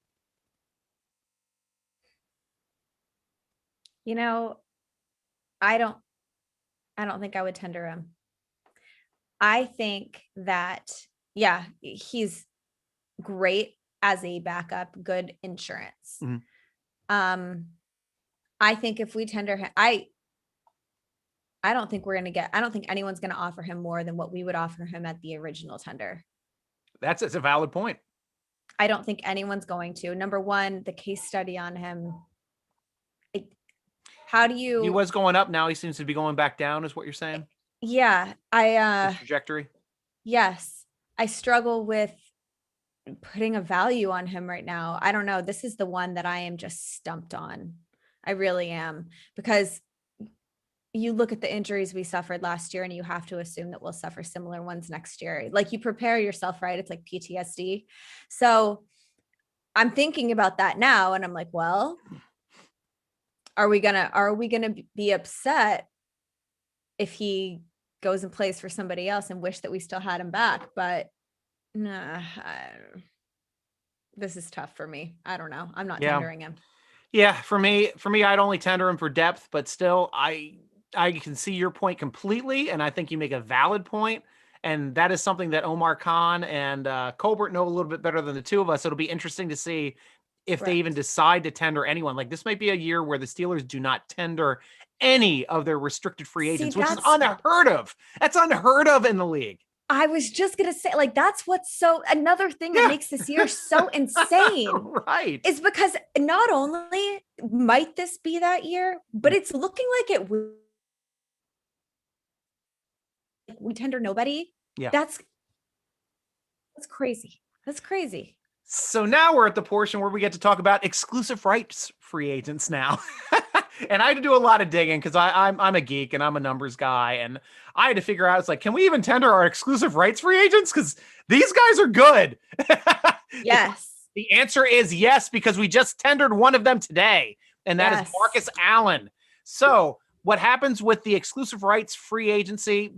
I don't think I would tender him. I think that, he's great as a backup, good insurance. Mm-hmm. I think if we tender him, I don't think I don't think anyone's going to offer him more than what we would offer him at the original tender. It's a valid point. I don't think anyone's going to. Number one, the case study on him. How do you? He was going up. Now he seems to be going back down, is what you're saying? Yeah. His trajectory. Yes. I struggle with putting a value on him right now. I don't know. This is the one that I am just stumped on. I really am, because you look at the injuries we suffered last year and you have to assume that we'll suffer similar ones next year. Like, you prepare yourself, right? It's like PTSD. So I'm thinking about that now and I'm like, well, are we gonna be upset if he goes and plays for somebody else and wish that we still had him back? But nah, this is tough for me. I don't know. I'm not tendering him. Yeah, for me, I'd only tender him for depth, but still, I can see your point completely, and I think you make a valid point, and that is something that Omar Khan and Colbert know a little bit better than the two of us. It'll be interesting to see if they even decide to tender anyone. Like, this might be a year where the Steelers do not tender any of their restricted free agents, which is unheard of. That's unheard of in the league. I was just going to say, like, that's what's another thing that makes this year so insane. Right. Is because not only might this be that year, but it's looking like it will. We tender nobody. Yeah. That's crazy. That's crazy. So now we're at the portion where we get to talk about exclusive rights free agents now. And I had to do a lot of digging because I'm a geek and I'm a numbers guy. And I had to figure out, it's like, can we even tender our exclusive rights free agents? Because these guys are good. Yes. The answer is yes, because we just tendered one of them today. And that is Marcus Allen. So what happens with the exclusive rights free agency,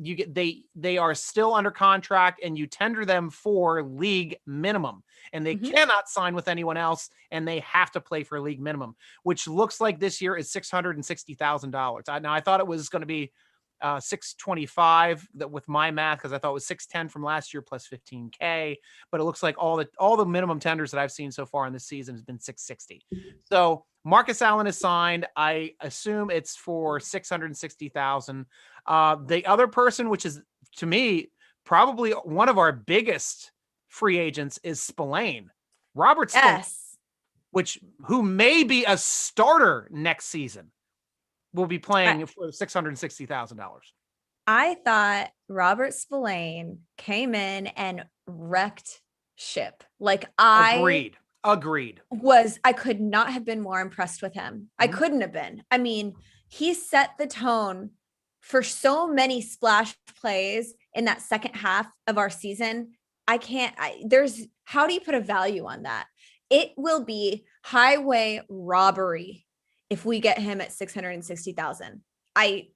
they are still under contract and you tender them for league minimum. And they cannot sign with anyone else, and they have to play for a league minimum, which looks like this year is $660,000. Now, I thought it was going to be $625 with my math, because I thought it was $610 from last year plus $15K, but it looks like all the minimum tenders that I've seen so far in this season has been $660. So Marcus Allen is signed. I assume it's for $660,000. The other person, which is to me probably one of our biggest free agents, is Spillane. Robert Spillane, who may be a starter next season, will be playing for $660,000. I thought Robert Spillane came in and wrecked ship. Like, Agreed. I could not have been more impressed with him. I couldn't have been. I mean, he set the tone for so many splash plays in that second half of our season. How do you put a value on that? It will be highway robbery if we get him at $660,000. I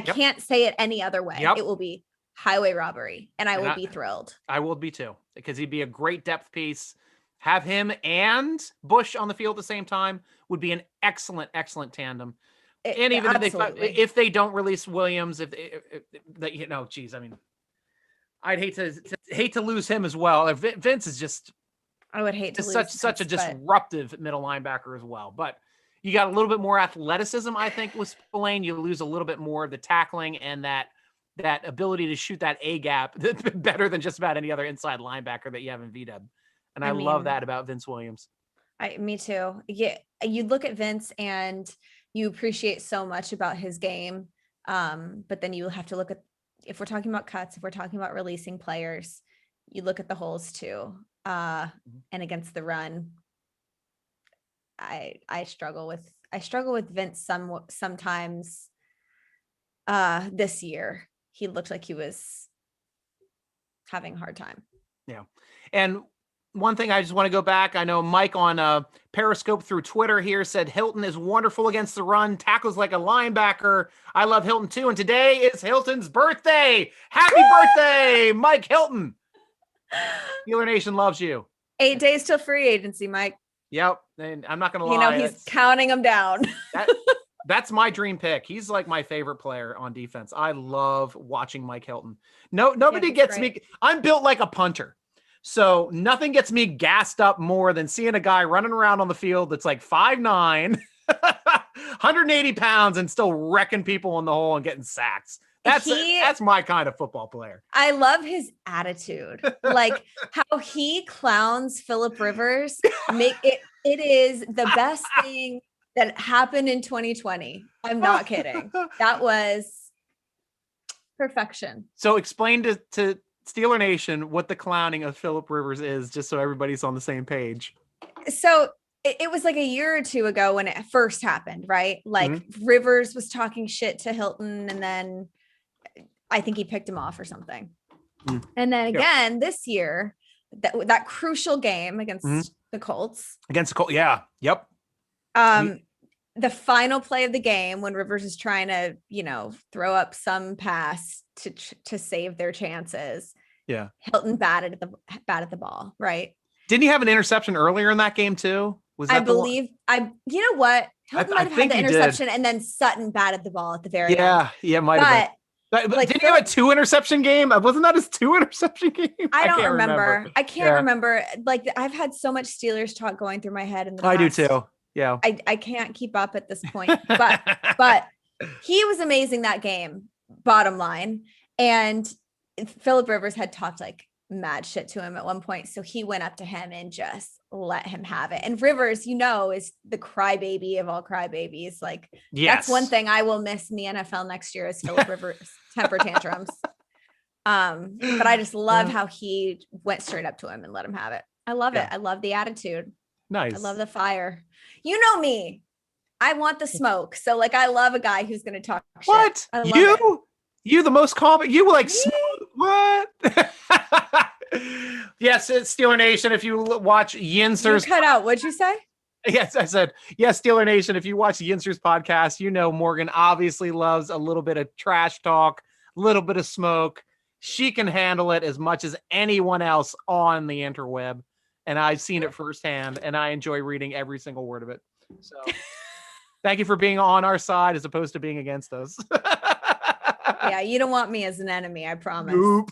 can't say it any other way. It will be highway robbery, and I will be thrilled. I will be too, because he'd be a great depth piece. Have him and Bush on the field at the same time would be an excellent tandem. And even if they don't release Williams, I'd hate to lose him as well. Vince is just, I would hate to lose such a disruptive middle linebacker as well. But you got a little bit more athleticism, I think, with Spillane. You lose a little bit more of the tackling and that ability to shoot that A gap better than just about any other inside linebacker that you have in VW. And I love that about Vince Williams. Me too. Yeah, you look at Vince and you appreciate so much about his game, but then you have to look at, if we're talking about cuts, if we're talking about releasing players, you look at the holes too. And against the run, I struggle with Vince sometimes. This year, he looked like he was having a hard time. Yeah. And one thing I just want to go back. I know Mike on Periscope through Twitter here said Hilton is wonderful against the run, tackles like a linebacker. I love Hilton too. And today is Hilton's birthday. Happy birthday, Mike Hilton. Steeler Nation loves you. 8 days till free agency, Mike. Yep. And I'm not going to lie. He's counting them down. That's my dream pick. He's like my favorite player on defense. I love watching Mike Hilton. Nobody gets me. I'm built like a punter. So nothing gets me gassed up more than seeing a guy running around on the field that's like 5'9", 180 pounds and still wrecking people in the hole and getting sacks. That's my kind of football player. I love his attitude. Like how he clowns Phillip Rivers. It is the best thing that happened in 2020. I'm not kidding. That was perfection. So explain to Steeler Nation what the clowning of Phillip Rivers is, just so everybody's on the same page. So it was like a year or two ago when it first happened, right? Like Rivers was talking shit to Hilton, and then I think he picked him off or something. And then again this year, that crucial game against the Colts. Against the Colts, yeah. Yep. The final play of the game when Rivers is trying to, throw up some pass to save their chances. Yeah. Hilton batted at the ball, right? Didn't he have an interception earlier in that game too? Was that you know what? Hilton might have had the interception and then Sutton batted the ball at the very end. Yeah, might have been. But didn't he have a 2 interception game? Wasn't that his 2 interception game? I don't remember. I can't remember. Like I've had so much Steelers talk going through my head in the past. I do too. Yeah. I can't keep up at this point, but he was amazing that game, bottom line. And Phillip Rivers had talked like mad shit to him at one point. So he went up to him and just let him have it. And Rivers, is the crybaby of all crybabies. Like that's one thing I will miss in the NFL next year is Phillip Rivers temper tantrums. But I just love how he went straight up to him and let him have it. I love it. I love the attitude. Nice. I love the fire. You know me. I want the smoke. So like I love a guy who's going to talk what? Shit. I love it. You the most confident. You were like what? Yes, it's Steeler Nation. If you watch Yinser's cut out, what'd you say? Yes, I said yes, Steeler Nation. If you watch Yinser's podcast, Morgan obviously loves a little bit of trash talk, a little bit of smoke. She can handle it as much as anyone else on the interweb. And I've seen it firsthand, and I enjoy reading every single word of it. So thank you for being on our side as opposed to being against us. Yeah, you don't want me as an enemy, I promise. Nope.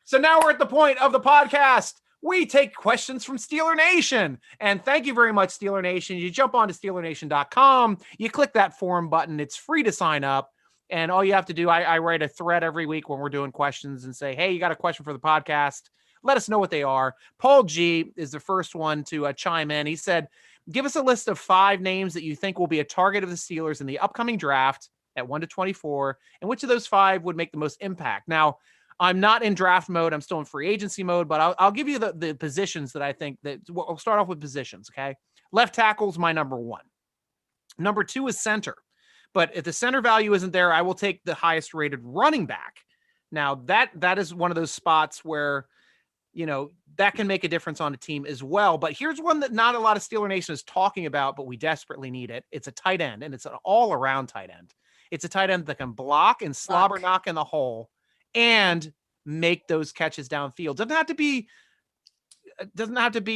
So now we're at the point of the podcast. We take questions from Steeler Nation. And thank you very much, Steeler Nation. You jump onto SteelerNation.com. You click that forum button. It's free to sign up. And all you have to do, I write a thread every week when we're doing questions and say, hey, you got a question for the podcast? Let us know what they are. Paul G is the first one to chime in. He said, give us a list of 5 names that you think will be a target of the Steelers in the upcoming draft at 1 to 24. And which of those 5 would make the most impact? Now, I'm not in draft mode. I'm still in free agency mode, but I'll give you the positions that I think that we'll start off with positions. Okay. Left tackle is my number 1. Number 2 is center. But if the center value isn't there, I will take the highest rated running back. Now that is one of those spots where, that can make a difference on a team as well. But here's one that not a lot of Steeler Nation is talking about, but we desperately need it. It's a tight end, and it's an all-around tight end. It's a tight end that can block and slobber knock in the hole and make those catches downfield. Doesn't have to be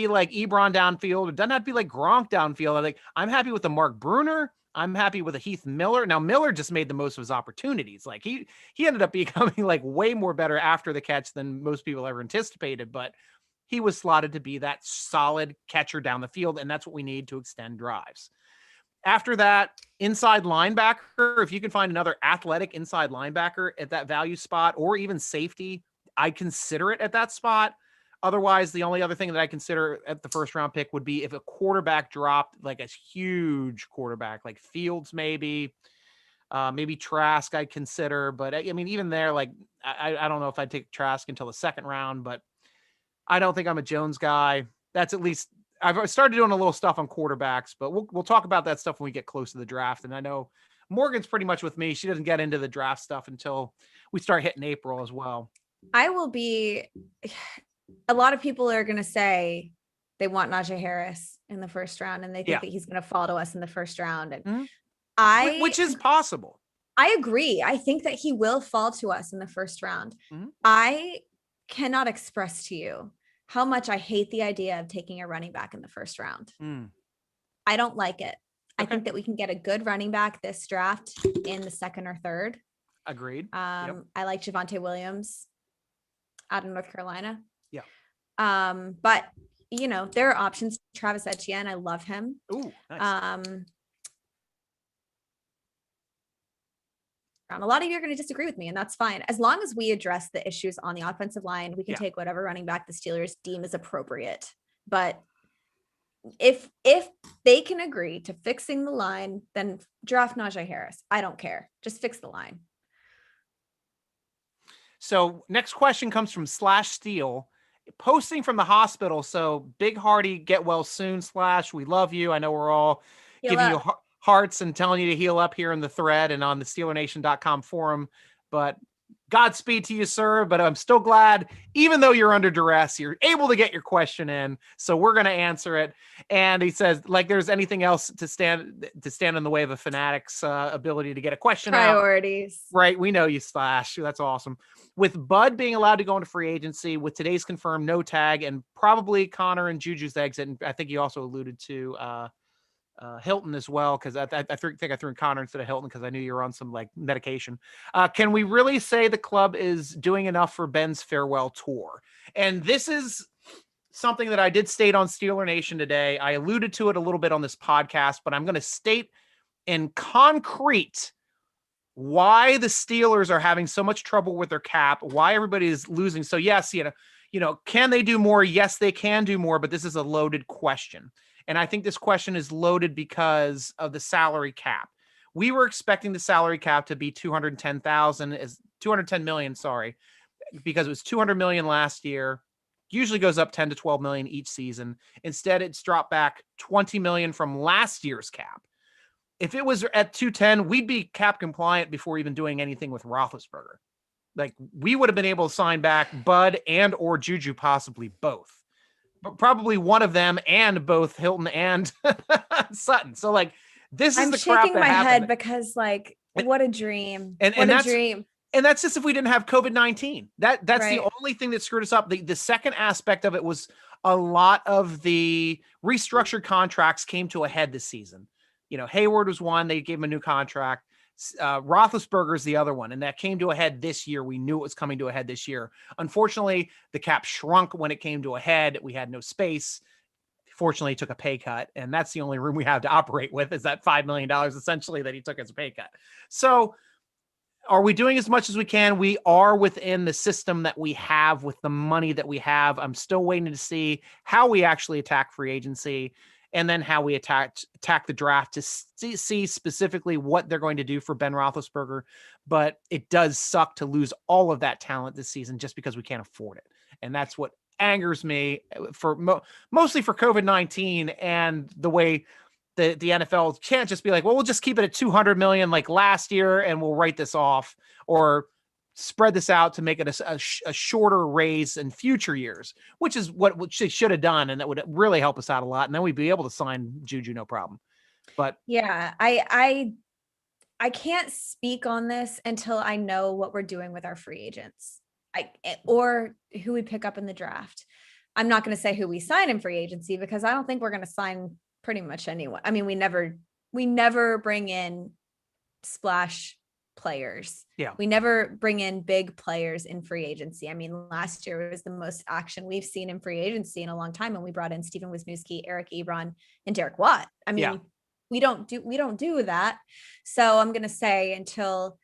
like Ebron downfield. It doesn't have to be like Gronk downfield. I'm happy with the Mark Bruner. I'm happy with a Heath Miller. Now, Miller just made the most of his opportunities. Like he ended up becoming like way more better after the catch than most people ever anticipated, but he was slotted to be that solid catcher down the field. And that's what we need to extend drives. After that, inside linebacker, if you can find another athletic inside linebacker at that value spot, or even safety, I consider it at that spot. Otherwise, the only other thing that I consider at the first round pick would be if a quarterback dropped, like a huge quarterback, like Fields, maybe Trask I'd consider. But I mean, even there, like, I don't know if I'd take Trask until the second round, but I don't think I'm a Jones guy. That's at least, I've started doing a little stuff on quarterbacks, but we'll talk about that stuff when we get close to the draft. And I know Morgan's pretty much with me. She doesn't get into the draft stuff until we start hitting April as well. A lot of people are going to say they want Najee Harris in the first round, and they think that he's going to fall to us in the first round. And which is possible. I agree. I think that he will fall to us in the first round. Mm-hmm. I cannot express to you how much I hate the idea of taking a running back in the first round. I don't like it. I think that we can get a good running back this draft in the second or third. Agreed. I like Javonte Williams out of North Carolina. Yeah. But there are options. Travis Etienne, I love him. Ooh, nice. A lot of you are going to disagree with me, and that's fine. As long as we address the issues on the offensive line, we can take whatever running back the Steelers deem is appropriate. But if they can agree to fixing the line, then draft Najee Harris. I don't care. Just fix the line. So next question comes from /Steel. Posting from the hospital. So Big Hardy, get well soon. / we love you. I know we're all giving you hearts and telling you to heal up here in the thread and on the SteelerNation.com forum. But Godspeed to you, sir. But I'm still glad, even though you're under duress, you're able to get your question in. So we're going to answer it. And he says, like, there's anything else to stand in the way of a fanatic's ability to get a question Priorities. out. Right. We know you, / That's awesome. With Bud being allowed to go into free agency, with today's confirmed no tag, and probably Connor and Juju's exit, and I think you also alluded to Hilton as well, because I think I threw in Connor instead of Hilton because I knew you were on some like medication. Can we really say the club is doing enough for Ben's farewell tour? And this is something that I did state on Steeler Nation today. I alluded to it a little bit on this podcast, but I'm going to state in concrete why the Steelers are having so much trouble with their cap, why everybody is losing. So yes, can they do more? Yes, they can do more, but this is a loaded question. And I think this question is loaded because of the salary cap. We were expecting the salary cap to be 210 million, sorry, because it was 200 million last year. Usually goes up 10 to 12 million each season. Instead, it's dropped back 20 million from last year's cap. If it was at 210, we'd be cap compliant before even doing anything with Roethlisberger. Like, we would have been able to sign back Bud and or Juju, possibly both, but probably one of them and both Hilton and Sutton. So like, this is the crap that I'm shaking my happened. head because like, what a dream. What a dream. And that's just if we didn't have COVID-19. That's right. The only thing that screwed us up. The second aspect of it was a lot of the restructured contracts came to a head this season. Hayward was one. They gave him a new contract. Roethlisberger is the other one. And that came to a head this year. We knew it was coming to a head this year. Unfortunately, the cap shrunk when it came to a head. We had no space. Fortunately, he took a pay cut. And that's the only room we have to operate with, is that $5 million essentially that he took as a pay cut. So are we doing as much as we can? We are within the system that we have with the money that we have. I'm still waiting to see how we actually attack free agency, and then how we attack the draft to see specifically what they're going to do for Ben Roethlisberger. But it does suck to lose all of that talent this season just because we can't afford it. And that's what angers me for mostly for COVID-19 and the way the NFL can't just be like, well, we'll just keep it at 200 million like last year and we'll write this off, or spread this out to make it a shorter raise in future years, which is what she should have done. And that would really help us out a lot. And then we'd be able to sign Juju, no problem. But yeah, I can't speak on this until I know what we're doing with our free agents, or who we pick up in the draft. I'm not going to say who we sign in free agency because I don't think we're going to sign pretty much anyone. I mean, we never bring in splash players. Yeah. We never bring in big players in free agency. I mean, last year was the most action we've seen in free agency in a long time. And we brought in Stephen Wisniewski, Eric Ebron, and Derek Watt. I mean, we don't do that. So I'm going to say until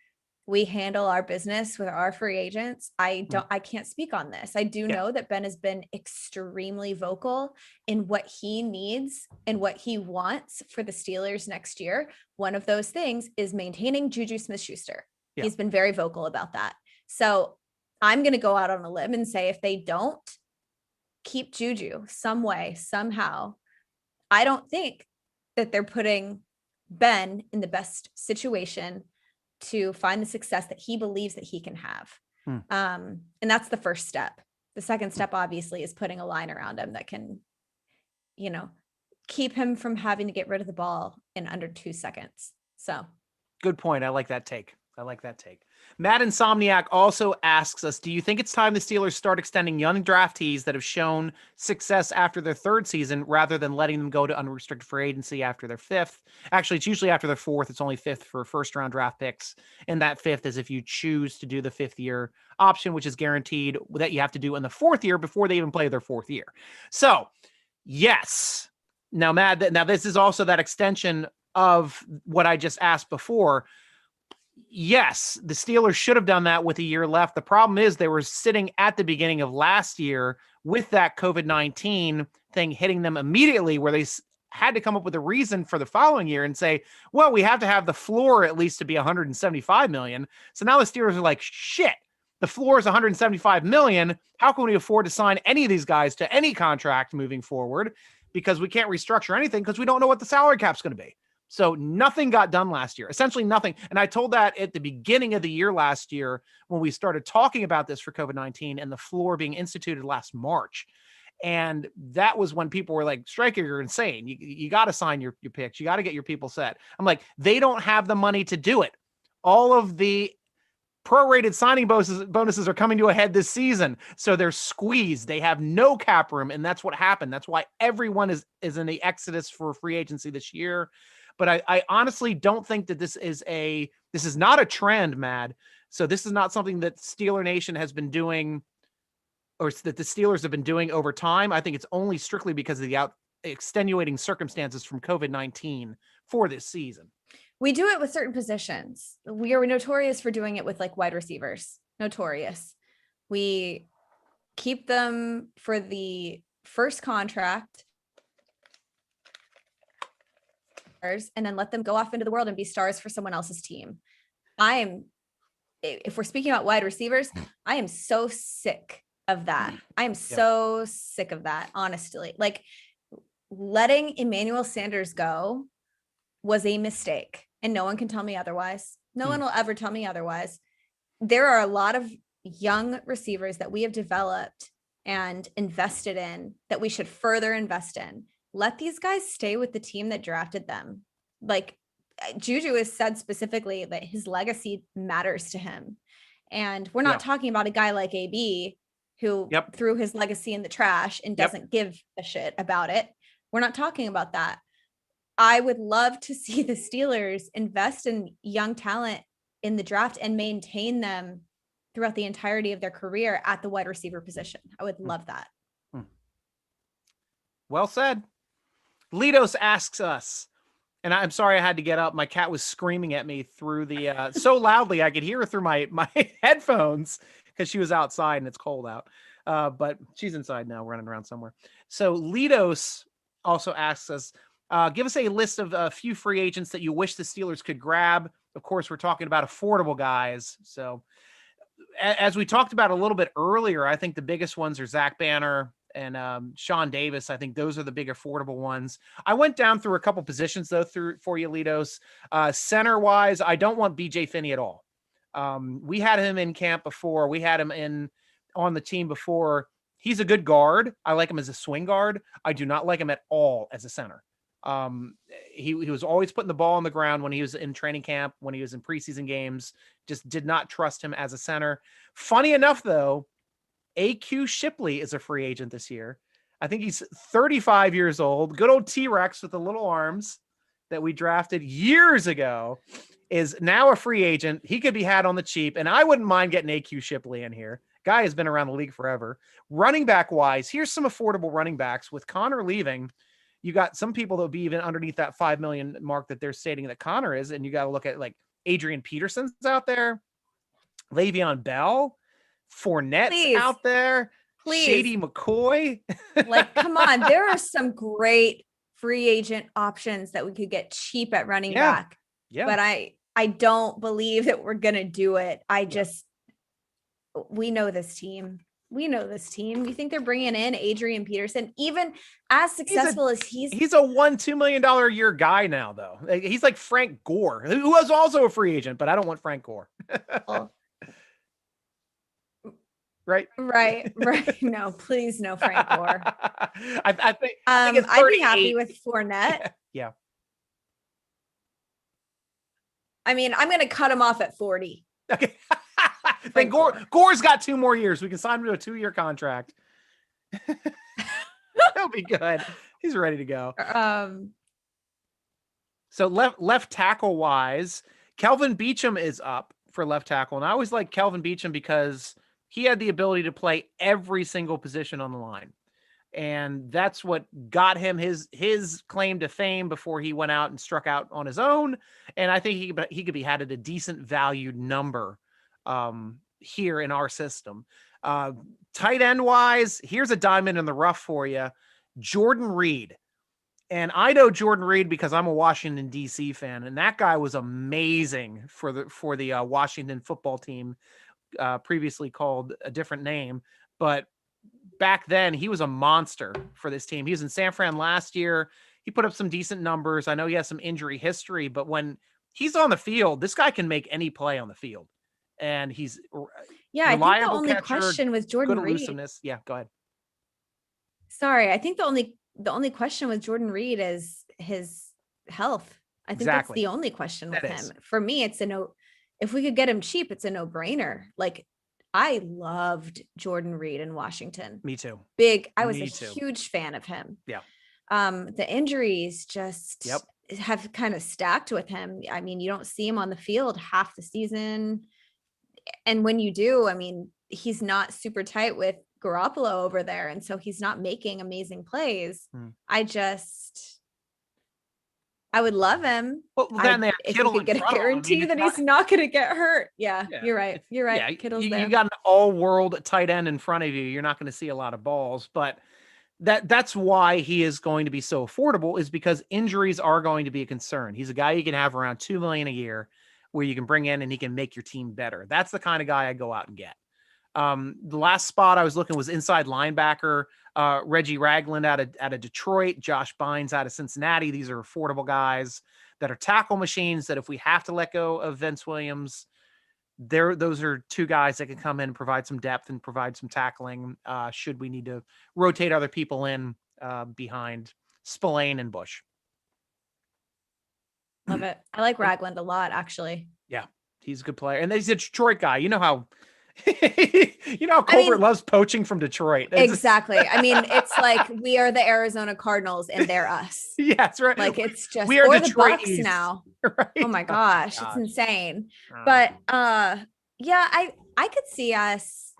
we handle our business with our free agents, I can't speak on this. I do know that Ben has been extremely vocal in what he needs and what he wants for the Steelers next year. One of those things is maintaining Juju Smith-Schuster. Yeah. He's been very vocal about that. So I'm going to go out on a limb and say, if they don't keep Juju some way, somehow, I don't think that they're putting Ben in the best situation to find the success that he believes that he can have. And that's the first step. The second step, obviously, is putting a line around him that can, keep him from having to get rid of the ball in under 2 seconds. So good point. I like that take. I like that take. Matt Insomniac also asks us, do you think it's time the Steelers start extending young draftees that have shown success after their third season rather than letting them go to unrestricted free agency after their fifth? Actually, it's usually after their fourth. It's only fifth for first-round draft picks. And that fifth is if you choose to do the fifth-year option, which is guaranteed that you have to do in the fourth year before they even play their fourth year. So, yes. Now, Matt, this is also that extension of what I just asked before. Yes, the Steelers should have done that with a year left. The problem is they were sitting at the beginning of last year with that COVID-19 thing hitting them immediately, where they had to come up with a reason for the following year and say, well, we have to have the floor at least to be 175 million. So now the Steelers are like, shit, the floor is 175 million. How can we afford to sign any of these guys to any contract moving forward? Because we can't restructure anything because we don't know what the salary cap's going to be. So nothing got done last year, essentially nothing. And I told that at the beginning of the year last year when we started talking about this for COVID-19 and the floor being instituted last March. And that was when people were like, Stryker, you're insane. You got to sign your picks. You got to get your people set. I'm like, they don't have the money to do it. All of the prorated signing bonuses are coming to a head this season. So they're squeezed. They have no cap room. And that's what happened. That's why everyone is in the exodus for free agency this year. But I honestly don't think that this is not a trend, Mad. So this is not something that Steeler Nation has been doing or that the Steelers have been doing over time. I think it's only strictly because of the extenuating circumstances from COVID-19 for this season. We do it with certain positions. We are notorious for doing it with like wide receivers. Notorious. We keep them for the first contract and then let them go off into the world and be stars for someone else's team. If we're speaking about wide receivers, I am so sick of that. I am so sick of that, honestly. Like, letting Emmanuel Sanders go was a mistake, and no one can tell me otherwise. No one will ever tell me otherwise. There are a lot of young receivers that we have developed and invested in that we should further invest in. Let these guys stay with the team that drafted them. Like, Juju has said specifically that his legacy matters to him. And we're not talking about a guy like AB who threw his legacy in the trash and doesn't give a shit about it. We're not talking about that. I would love to see the Steelers invest in young talent in the draft and maintain them throughout the entirety of their career at the wide receiver position. I would love that. Well said. Litos asks us, and I'm sorry I had to get up. My cat was screaming at me through the so loudly I could hear her through my headphones because she was outside and it's cold out. But she's inside now, running around somewhere. So Litos also asks us, give us a list of a few free agents that you wish the Steelers could grab. Of course, we're talking about affordable guys. So as we talked about a little bit earlier, I think the biggest ones are Zach Banner and Shawn Davis. I think those are the big affordable ones. I went down through a couple positions though for you, Litos. Center wise, I don't want BJ Finney at all. We had him in camp before. We had him on the team before. He's a good guard. I like him as a swing guard. I do not like him at all as a center. He was always putting the ball on the ground when he was in training camp, when he was in preseason games. Just did not trust him as a center. Funny enough, though, AQ Shipley is a free agent this year. I think he's 35 years old. Good old T-Rex with the little arms that we drafted years ago is now a free agent. He could be had on the cheap, and I wouldn't mind getting AQ Shipley in here. Guy has been around the league forever. Running back wise, here's some affordable running backs. With Connor leaving, you got some people that'll be even underneath that 5 million mark that they're stating that Connor is. And you got to look at like Adrian Peterson's out there, Le'Veon Bell, Fournette's out there, Shady McCoy. Like, come on. There are some great free agent options that we could get cheap at running back. Yeah. But I don't believe that we're going to do it. We know this team. You think they're bringing in Adrian Peterson, even as successful as he's a $1-2 million a year guy now, though. He's like Frank Gore, who was also a free agent, but I don't want Frank Gore. Right. No, please, no Frank Gore. I think I'd be happy with Fournette. Yeah. I mean, I'm going to cut him off at 40. Okay. Then Gore's got 2 more years. We can sign him to a 2-year contract. He'll be good. He's ready to go. So left tackle wise, Kelvin Beachum is up for left tackle. And I always like Kelvin Beachum because he had the ability to play every single position on the line. And that's what got him his claim to fame before he went out and struck out on his own. And I think he could be had at a decent valued number here in our system. Tight end wise, here's a diamond in the rough for you. Jordan Reid. And I know Jordan Reid because I'm a Washington DC fan, and that guy was amazing for the Washington football team, previously called a different name, but back then he was a monster for this team. He was in San Fran last year. He put up some decent numbers. I know he has some injury history, but when he's on the field, this guy can make any play on the field, and he's I think the only question with Jordan Reid. Yeah, go ahead. Sorry, I think the only question with Jordan Reid is his health. I think that's the only question with him. For me, it's if we could get him cheap, it's a no-brainer. Like, I loved Jordan Reid in Washington. Me too. I was a huge fan of him. Yeah. The injuries just have kind of stacked with him. I mean, you don't see him on the field half the season. And when you do, I mean, he's not super tight with Garoppolo over there. And so he's not making amazing plays. I would love him. Well, then if we could get a guarantee that he's not going to get hurt. Yeah, you're right. You're right. Yeah, Kittle's you there. got an all-world tight end in front of you. You're not going to see a lot of balls, but that's why he is going to be so affordable, is because injuries are going to be a concern. He's a guy you can have around $2 million a year, where you can bring in and he can make your team better. That's the kind of guy I go out and get. The last spot I was looking was inside linebacker. Reggie Ragland out of Detroit, Josh Bynes out of Cincinnati. These are affordable guys that are tackle machines that if we have to let go of Vince Williams, those are 2 guys that can come in and provide some depth and provide some tackling should we need to rotate other people in behind Spillane and Bush. Love it. I like Ragland a lot, actually. Yeah, he's a good player. And he's a Detroit guy. You know how Colbert loves poaching from Detroit. Exactly. I mean, it's like we are the Arizona Cardinals and they're us. Yeah, that's right. Like, it's just we are or Detroit the Bucks East. Now. Right? Oh my gosh, it's insane. But I could see us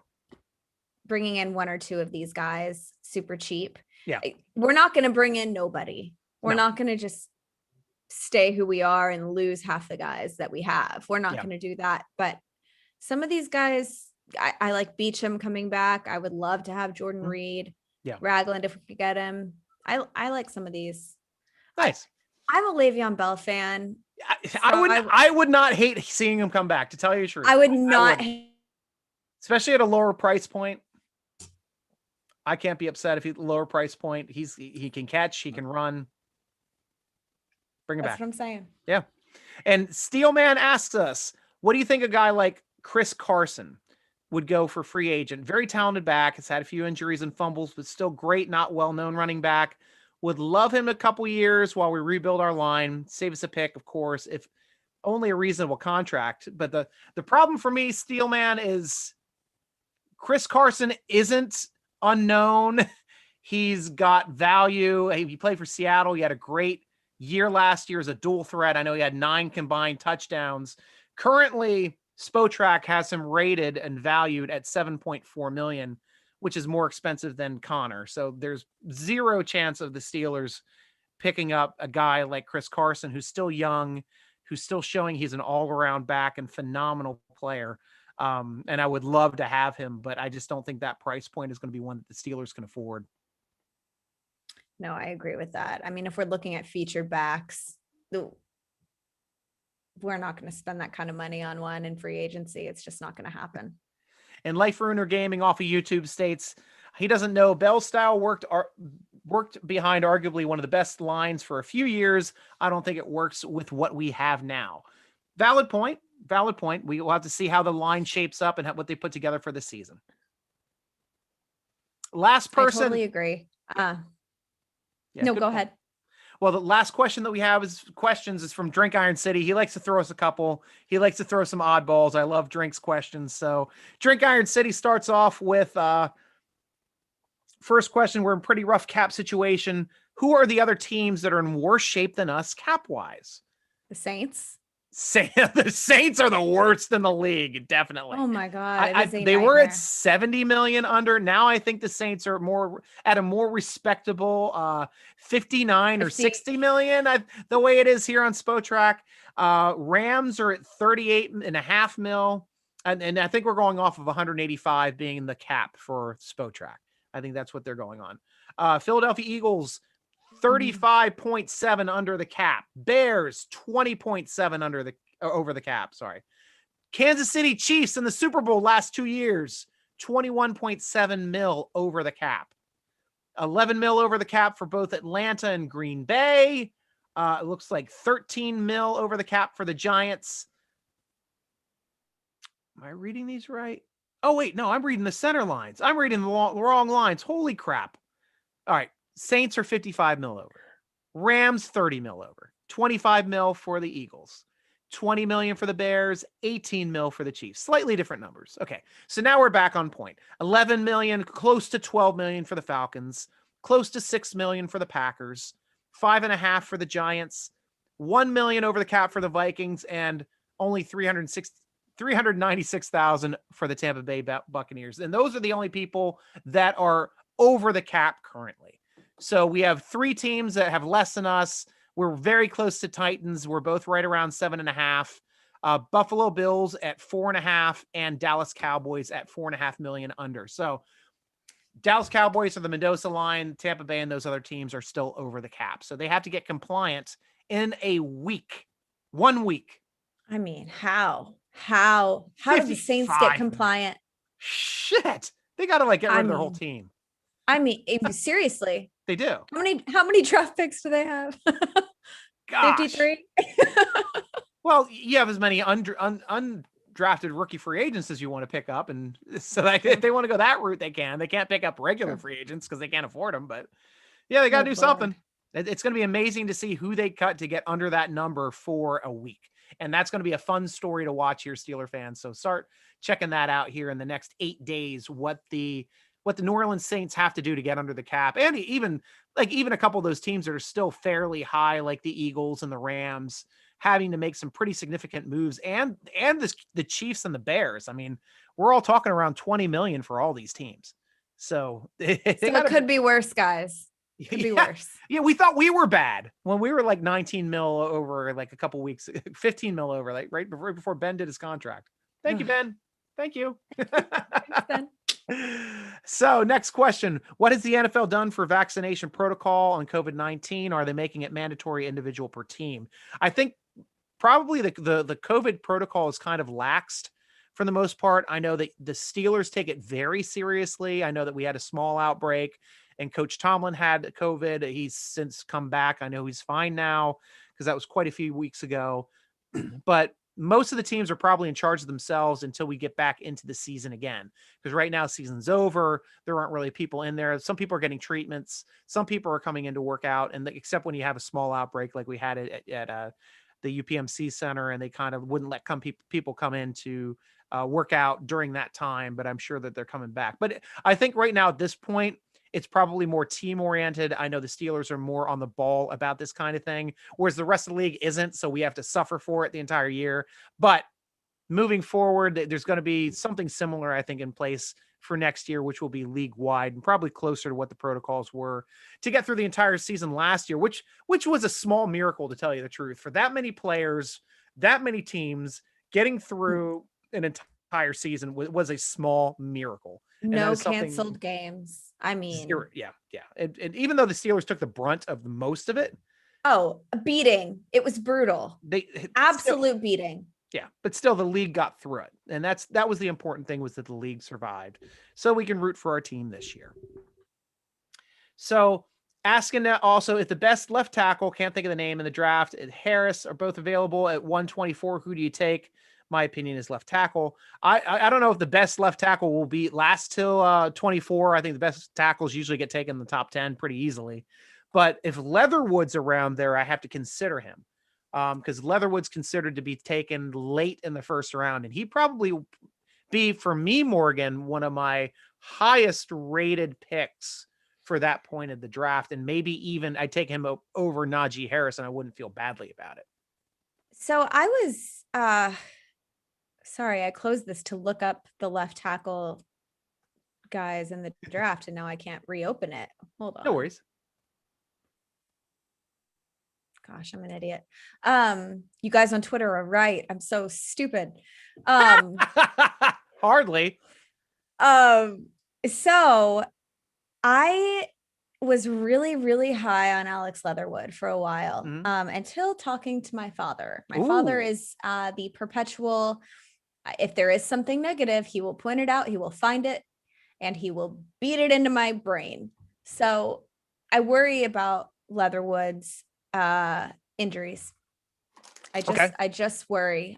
bringing in 1 or 2 of these guys super cheap. Yeah. We're not going to bring in nobody. We're not going to just stay who we are and lose half the guys that we have. We're not going to do that. But some of these guys, I like Beachum coming back. I would love to have Jordan Reid, Ragland if we could get him. I like some of these. Nice. I'm a Le'Veon Bell fan. I would not hate seeing him come back, to tell you the truth. I would not, especially at a lower price point. I can't be upset if he's a lower price point. He can catch, he can run. Bring him back. That's what I'm saying. Yeah. And Steelman asks us, what do you think a guy like Chris Carson would go for free agent? Very talented back. Has had a few injuries and fumbles, but still great, not well-known running back. Would love him a couple years while we rebuild our line. Save us a pick, of course, if only a reasonable contract. But the problem for me, Steelman, is Chris Carson isn't unknown. He's got value. He played for Seattle. He had a great year last year as a dual threat. I know he had 9 combined touchdowns. Currently, Spotrac has him rated and valued at $7.4 million, which is more expensive than Connor. So there's zero chance of the Steelers picking up a guy like Chris Carson, who's still young, who's still showing he's an all-around back and phenomenal player. And I would love to have him, but I just don't think that price point is going to be one that the Steelers can afford. No, I agree with that. I mean, if we're looking at featured backs, we're not going to spend that kind of money on one in free agency. It's just not going to happen. And Life Ruiner Gaming off of YouTube states he doesn't know Bell's style worked behind arguably one of the best lines for a few years. I don't think it works with what we have now. Valid point. We will have to see how the line shapes up and what they put together for the season. Last person. I totally agree. No, go ahead. Well, the last question that we have is from Drink Iron City. He likes to throw us a couple. He likes to throw some oddballs. I love Drink's questions. So Drink Iron City starts off with first question. We're in pretty rough cap situation. Who are the other teams that are in worse shape than us cap wise? The Saints. The Saints are the worst in the league, definitely. Oh my God. They were at 70 million under. Now I think the Saints are more at a more respectable 59 or 60 million. The way it is here on Spotrac. Rams are at 38.5 mil. And I think we're going off of 185 being the cap for Spotrac. I think that's what they're going on. Philadelphia Eagles, 35.7 under the cap. Bears, 20.7 over the cap. Sorry. Kansas City Chiefs in the Super Bowl last 2 years, 21.7 mil over the cap. 11 mil over the cap for both Atlanta and Green Bay. It looks like 13 mil over the cap for the Giants. Am I reading these right? Oh, wait, no, I'm reading the center lines. I'm reading the wrong lines. Holy crap. All right. Saints are 55 mil over. Rams 30 mil over. 25 mil for the Eagles. 20 million for the Bears. 18 mil for the Chiefs. Slightly different numbers. Okay, so now we're back on point. 11 million, close to 12 million for the Falcons. Close to 6 million for the Packers. 5.5 for the Giants. 1 million over the cap for the Vikings. And only 396,000 for the Tampa Bay Buccaneers. And those are the only people that are over the cap currently. So we have 3 teams that have less than us. We're very close to Titans. We're both right around 7.5. Buffalo Bills at 4.5 and Dallas Cowboys at 4.5 million under. So Dallas Cowboys are the Mendoza line. Tampa Bay and those other teams are still over the cap. So they have to get compliant in a week. 1 week. I mean, how do the Saints get compliant? Shit. They got to get rid of their whole team. I mean, seriously. They do. How many draft picks do they have? 53. Well, you have as many undrafted rookie free agents as you want to pick up, and so if they want to go that route, they can. They can't pick up regular free agents because they can't afford them. But yeah, they got to do something. It's going to be amazing to see who they cut to get under that number for a week, and that's going to be a fun story to watch here, Steeler fans. So start checking that out here in the next 8 days. What the New Orleans Saints have to do to get under the cap, and even a couple of those teams that are still fairly high, like the Eagles and the Rams, having to make some pretty significant moves, and the Chiefs and the Bears. I mean, we're all talking around 20 million for all these teams. So it could be worse, guys. It could be worse. Yeah, we thought we were bad when we were like 19 mil over like a couple weeks, 15 mil over, like right before Ben did his contract. Thank you, Ben. Thank you. Thanks, Ben. So next question, what has the NFL done for vaccination protocol on COVID-19? Are they making it mandatory individual per team? I think probably the COVID protocol is kind of laxed for the most part. I know that the Steelers take it very seriously. I know that we had a small outbreak and Coach Tomlin had COVID. He's since come back. I know he's fine now because that was quite a few weeks ago, but most of the teams are probably in charge of themselves until we get back into the season again. Because right now season's over. There aren't really people in there. Some people are getting treatments. Some people are coming in to work out. And except when you have a small outbreak, like we had it at the UPMC center, and they kind of wouldn't let people come in to work out during that time. But I'm sure that they're coming back. But I think right now at this point, it's probably more team oriented. I know the Steelers are more on the ball about this kind of thing, whereas the rest of the league isn't. So we have to suffer for it the entire year. But moving forward, there's going to be something similar, I think, in place for next year, which will be league wide and probably closer to what the protocols were to get through the entire season last year, which was a small miracle, to tell you the truth, for that many players, that many teams getting through an entire season was a small miracle. No canceled games. I mean, yeah. And even though the Steelers took the brunt of most of it. Oh, a beating. It was brutal. Absolute beating. Yeah. But still the league got through it. And that was the important thing, was that the league survived. So we can root for our team this year. So asking that also, if the best left tackle, can't think of the name, in the draft, and Harris are both available at 124, who do you take? My opinion is left tackle. I don't know if the best left tackle will last till 24. I think the best tackles usually get taken in the top 10 pretty easily. But if Leatherwood's around there, I have to consider him. Because Leatherwood's considered to be taken late in the first round, and he probably be, for me, Morgan, one of my highest rated picks for that point of the draft. And maybe even I'd take him over Najee Harris, and I wouldn't feel badly about it. So I was sorry, I closed this to look up the left tackle guys in the draft, and now I can't reopen it. Hold on. No worries. Gosh, I'm an idiot. You guys on Twitter are right. I'm so stupid. Hardly. So I was really, really high on Alex Leatherwood for a while, until talking to my father. My father is the perpetual, if there is something negative, he will point it out, he will find it, and he will beat it into my brain. So I worry about Leatherwood's injuries. I just worry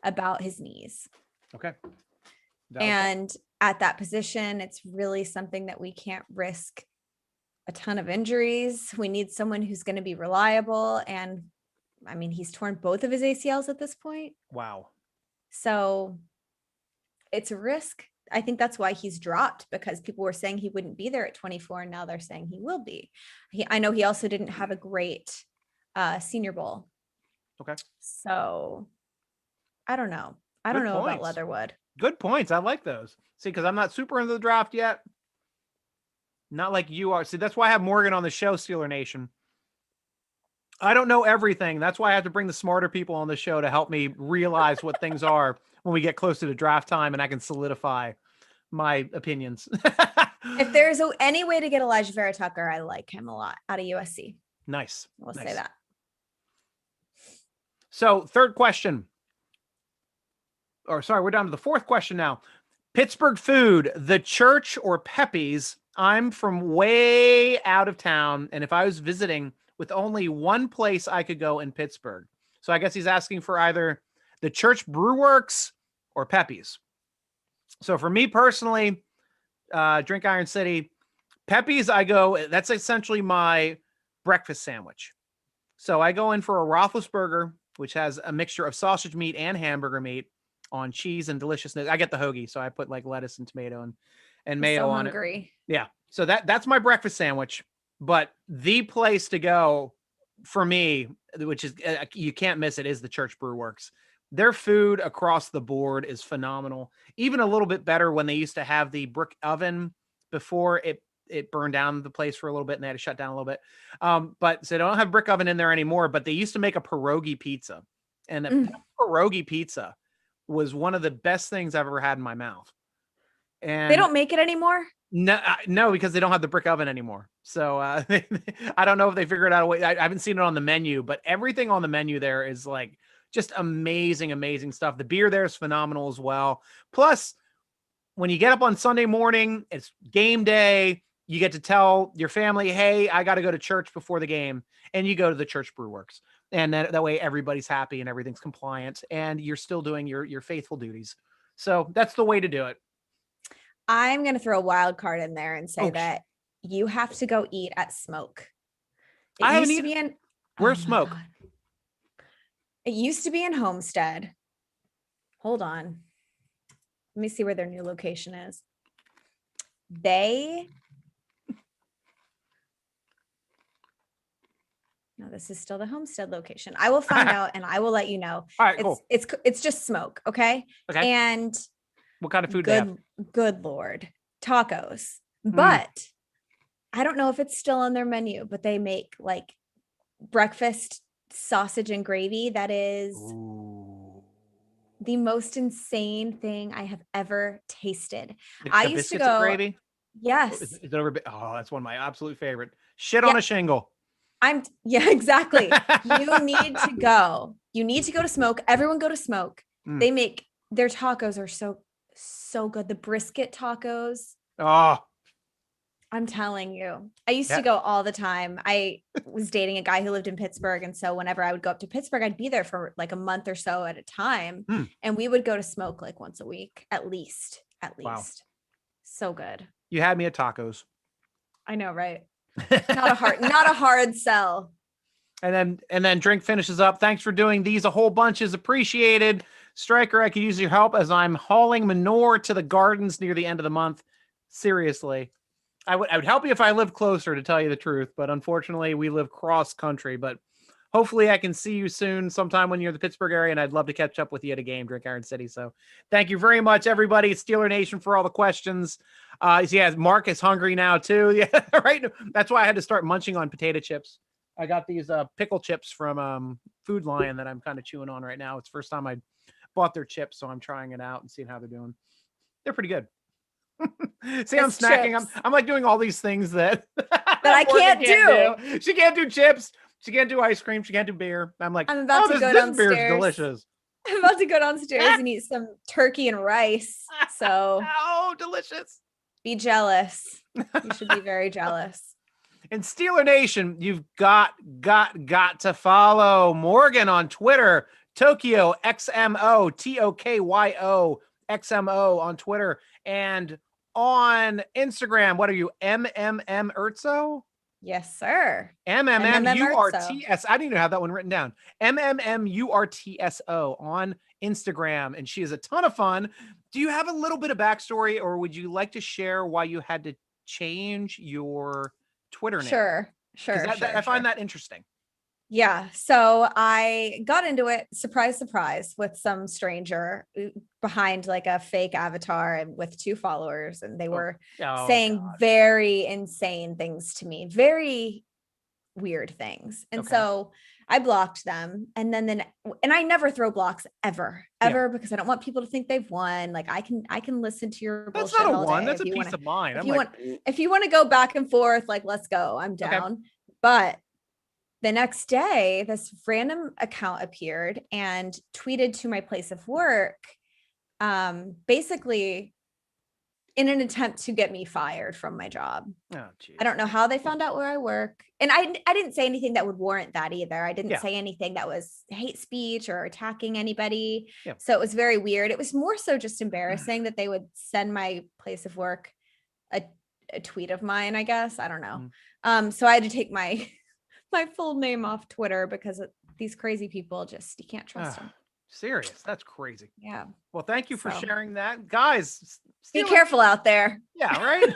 about his knees. Okay. And at that position, it's really something that we can't risk a ton of injuries. We need someone who's going to be reliable. And I mean, he's torn both of his ACLs at this point. Wow. So it's a risk. I think that's why he's dropped, because people were saying he wouldn't be there at 24, and now they're saying he will be. I know he also didn't have a great Senior Bowl. Okay. So I don't know. I don't know about Leatherwood. Good points. I like those. See, because I'm not super into the draft yet. Not like you are. See, that's why I have Morgan on the show, Steeler Nation. I don't know everything. That's why I have to bring the smarter people on the show to help me realize what things are when we get closer to draft time, and I can solidify my opinions. If there's any way to get Elijah Vera Tucker, I like him a lot out of USC. Nice. We'll say that. So third question. Or sorry, we're down to the fourth question now. Pittsburgh food, the church or Pepe's? I'm from way out of town, and if I was visiting with only one place I could go in Pittsburgh. So I guess he's asking for either the Church Brewworks or Pepe's. So for me personally, Drink Iron City, Pepe's, that's essentially my breakfast sandwich. So I go in for a Roethlisberger, which has a mixture of sausage meat and hamburger meat on cheese and deliciousness. I get the hoagie, so I put like lettuce and tomato and mayo on it. Yeah. So that's my breakfast sandwich. But the place to go for me, which is you can't miss it, is the Church Brew Works. Their food across the board is phenomenal. Even a little bit better when they used to have the brick oven before it burned down the place for a little bit and they had to shut down a little bit. But so they don't have brick oven in there anymore, but they used to make a pierogi pizza. And the pierogi pizza was one of the best things I've ever had in my mouth. And they don't make it anymore? No, because they don't have the brick oven anymore. So I don't know if they figured out a way. I haven't seen it on the menu, but everything on the menu there is like just amazing, amazing stuff. The beer there is phenomenal as well. Plus, when you get up on Sunday morning, it's game day. You get to tell your family, hey, I got to go to church before the game. And you go to the Church Brew Works. And that way everybody's happy and everything's compliant and you're still doing your faithful duties. So that's the way to do it. I'm going to throw a wild card in there and say that you have to go eat at Smoke. Where's Smoke? God. It used to be in Homestead. Hold on. Let me see where their new location is. No, this is still the Homestead location. I will find out and I will let you know. All right, cool. It's just Smoke, okay? Okay. And what kind of food do they have? Good Lord. Tacos. But I don't know if it's still on their menu, but they make like breakfast sausage and gravy that is the most insane thing I have ever tasted. I used to go gravy. Yes. Is it over? Oh, that's one of my absolute favorite. Shit on a shingle. Exactly. You need to go. You need to go to Smoke. Everyone go to Smoke. They make their tacos are so good. The brisket tacos. Oh, I'm telling you, I used to go all the time. I was dating a guy who lived in Pittsburgh. And so whenever I would go up to Pittsburgh, I'd be there for like a month or so at a time. And we would go to Smoke like once a week, at least. Wow. So good. You had me at tacos. I know, right? Not a hard sell. And then Drink finishes up. Thanks for doing these. A whole bunch is appreciated. Stryker, I could use your help as I'm hauling manure to the gardens near the end of the month. Seriously. I would help you if I lived closer, to tell you the truth, but unfortunately we live cross country. But hopefully I can see you soon sometime when you're in the Pittsburgh area, and I'd love to catch up with you at a game, Drink Iron City. So thank you very much, everybody. It's Steeler Nation for all the questions. Yeah, Mark is hungry now too. Yeah, right. That's why I had to start munching on potato chips. I got these pickle chips from Food Lion that I'm kind of chewing on right now. It's the first time I bought their chips, so I'm trying it out and seeing how they're doing. They're pretty good. See, I'm snacking. I'm like doing all these things that I can't do. She can't do chips. She can't do ice cream. She can't do beer. I'm like, I'm about to go downstairs. This beer's delicious. I'm about to go downstairs and eat some turkey and rice. So, oh, delicious. Be jealous. You should be very jealous. In Steeler Nation, you've got to follow Morgan on Twitter, Tokyo XMO, TOKYO XMO on Twitter, and on Instagram. What are you, MMM Urtso? Yes, sir. MMMURTS. I didn't even have that one written down. MMMURTSO on Instagram, and she is a ton of fun. Do you have a little bit of backstory, or would you like to share why you had to change your Twitter name? Sure. I find that interesting. Yeah. So I got into it, surprise, with some stranger behind like a fake avatar and with 2 followers. And they were saying very insane things to me, very weird things. And so I blocked them. And then I never throw blocks ever, because I don't want people to think they've won. Like I can listen to your bullshit. That's not a all one. day That's a peace of mind. If you want to go back and forth, like, let's go, I'm down. Okay. But the next day, this random account appeared and tweeted to my place of work, basically in an attempt to get me fired from my job. Oh, geez. I don't know how they found out where I work. And I didn't say anything that would warrant that either. I didn't say anything that was hate speech or attacking anybody. Yep. So it was very weird. It was more so just embarrassing that they would send my place of work a tweet of mine, I guess. I don't know. So I had to take my full name off Twitter because these crazy people, just, you can't trust them. Serious. That's crazy. Yeah. Well, thank you for sharing that. Guys, be careful out there. Yeah, right?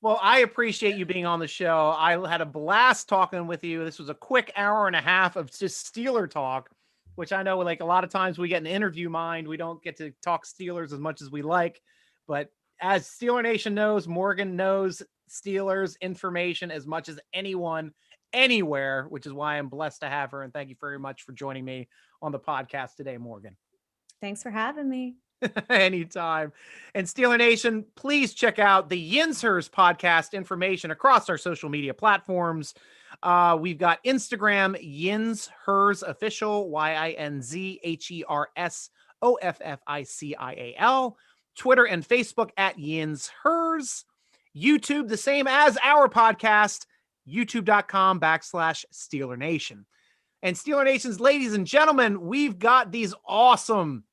Well, I appreciate you being on the show. I had a blast talking with you. This was a quick hour and a half of just Steeler talk, which I know, like, a lot of times we get an interview mind. We don't get to talk Steelers as much as we like. But as Steeler Nation knows, Morgan knows Steelers information as much as anyone anywhere, which is why I'm blessed to have her. And thank you very much for joining me on the podcast today, Morgan. Thanks for having me. Anytime. And Steeler Nation, please check out the Yinzhers podcast information across our social media platforms. We've got Instagram, Yinzhers Official, YINZHERSOFFICIAL, Twitter and Facebook at Yinzhers, YouTube, the same as our podcast, youtube.com/Steeler Nation. And Steeler Nation's ladies and gentlemen, we've got these awesome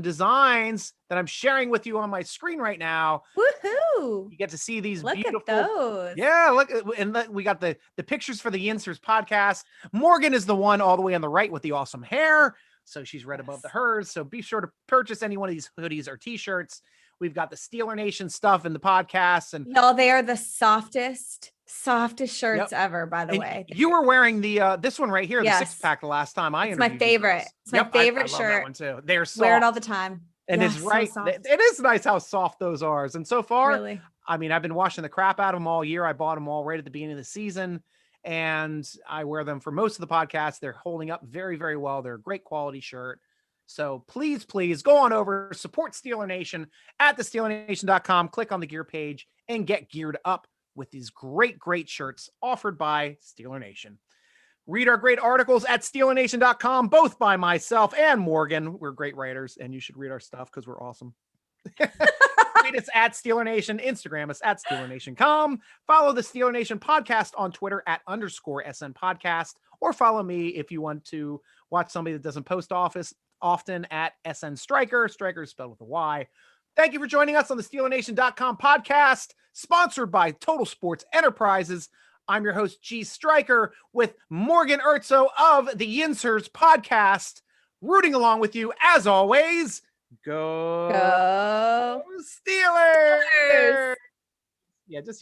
designs that I'm sharing with you on my screen right now. Woohoo! You get to see these look beautiful. At those. Yeah, look, and we got the pictures for the Yinzhers podcast. Morgan is the one all the way on the right with the awesome hair. So she's right above the hers. So be sure to purchase any one of these hoodies or t-shirts. We've got the Steeler Nation stuff in the podcast, and y'all, they are the softest shirts ever, by the way. You were wearing the this one right here, the 6-pack, the last time I interviewed. It's my favorite. It's my favorite shirt. I love that one too. They're soft. Wear it all the time. And it's right. So it is nice how soft those are. And so far, really? I mean, I've been washing the crap out of them all year. I bought them all right at the beginning of the season, and I wear them for most of the podcasts. They're holding up very, very well. They're a great quality shirt. So please go on over, support Steeler Nation at thesteelernation.com. Click on the gear page and get geared up with these great shirts offered by Steeler Nation. Read our great articles at steelernation.com, both by myself and Morgan. We're great writers, and you should read our stuff because we're awesome. Tweet us at Steeler Nation. Instagram us at SteelerNation.com. Follow the Steeler Nation podcast on Twitter at _SN podcast, or follow me if you want to watch somebody that doesn't post often at SN Stryker. Stryker is spelled with a Y. Thank you for joining us on the SteelerNation.com podcast, sponsored by Total Sports Enterprises. I'm your host, G.Stryker, with Morgan Erzo of the Yinsers podcast, rooting along with you, as always. Go Steelers! Steelers! Yeah, just yeah.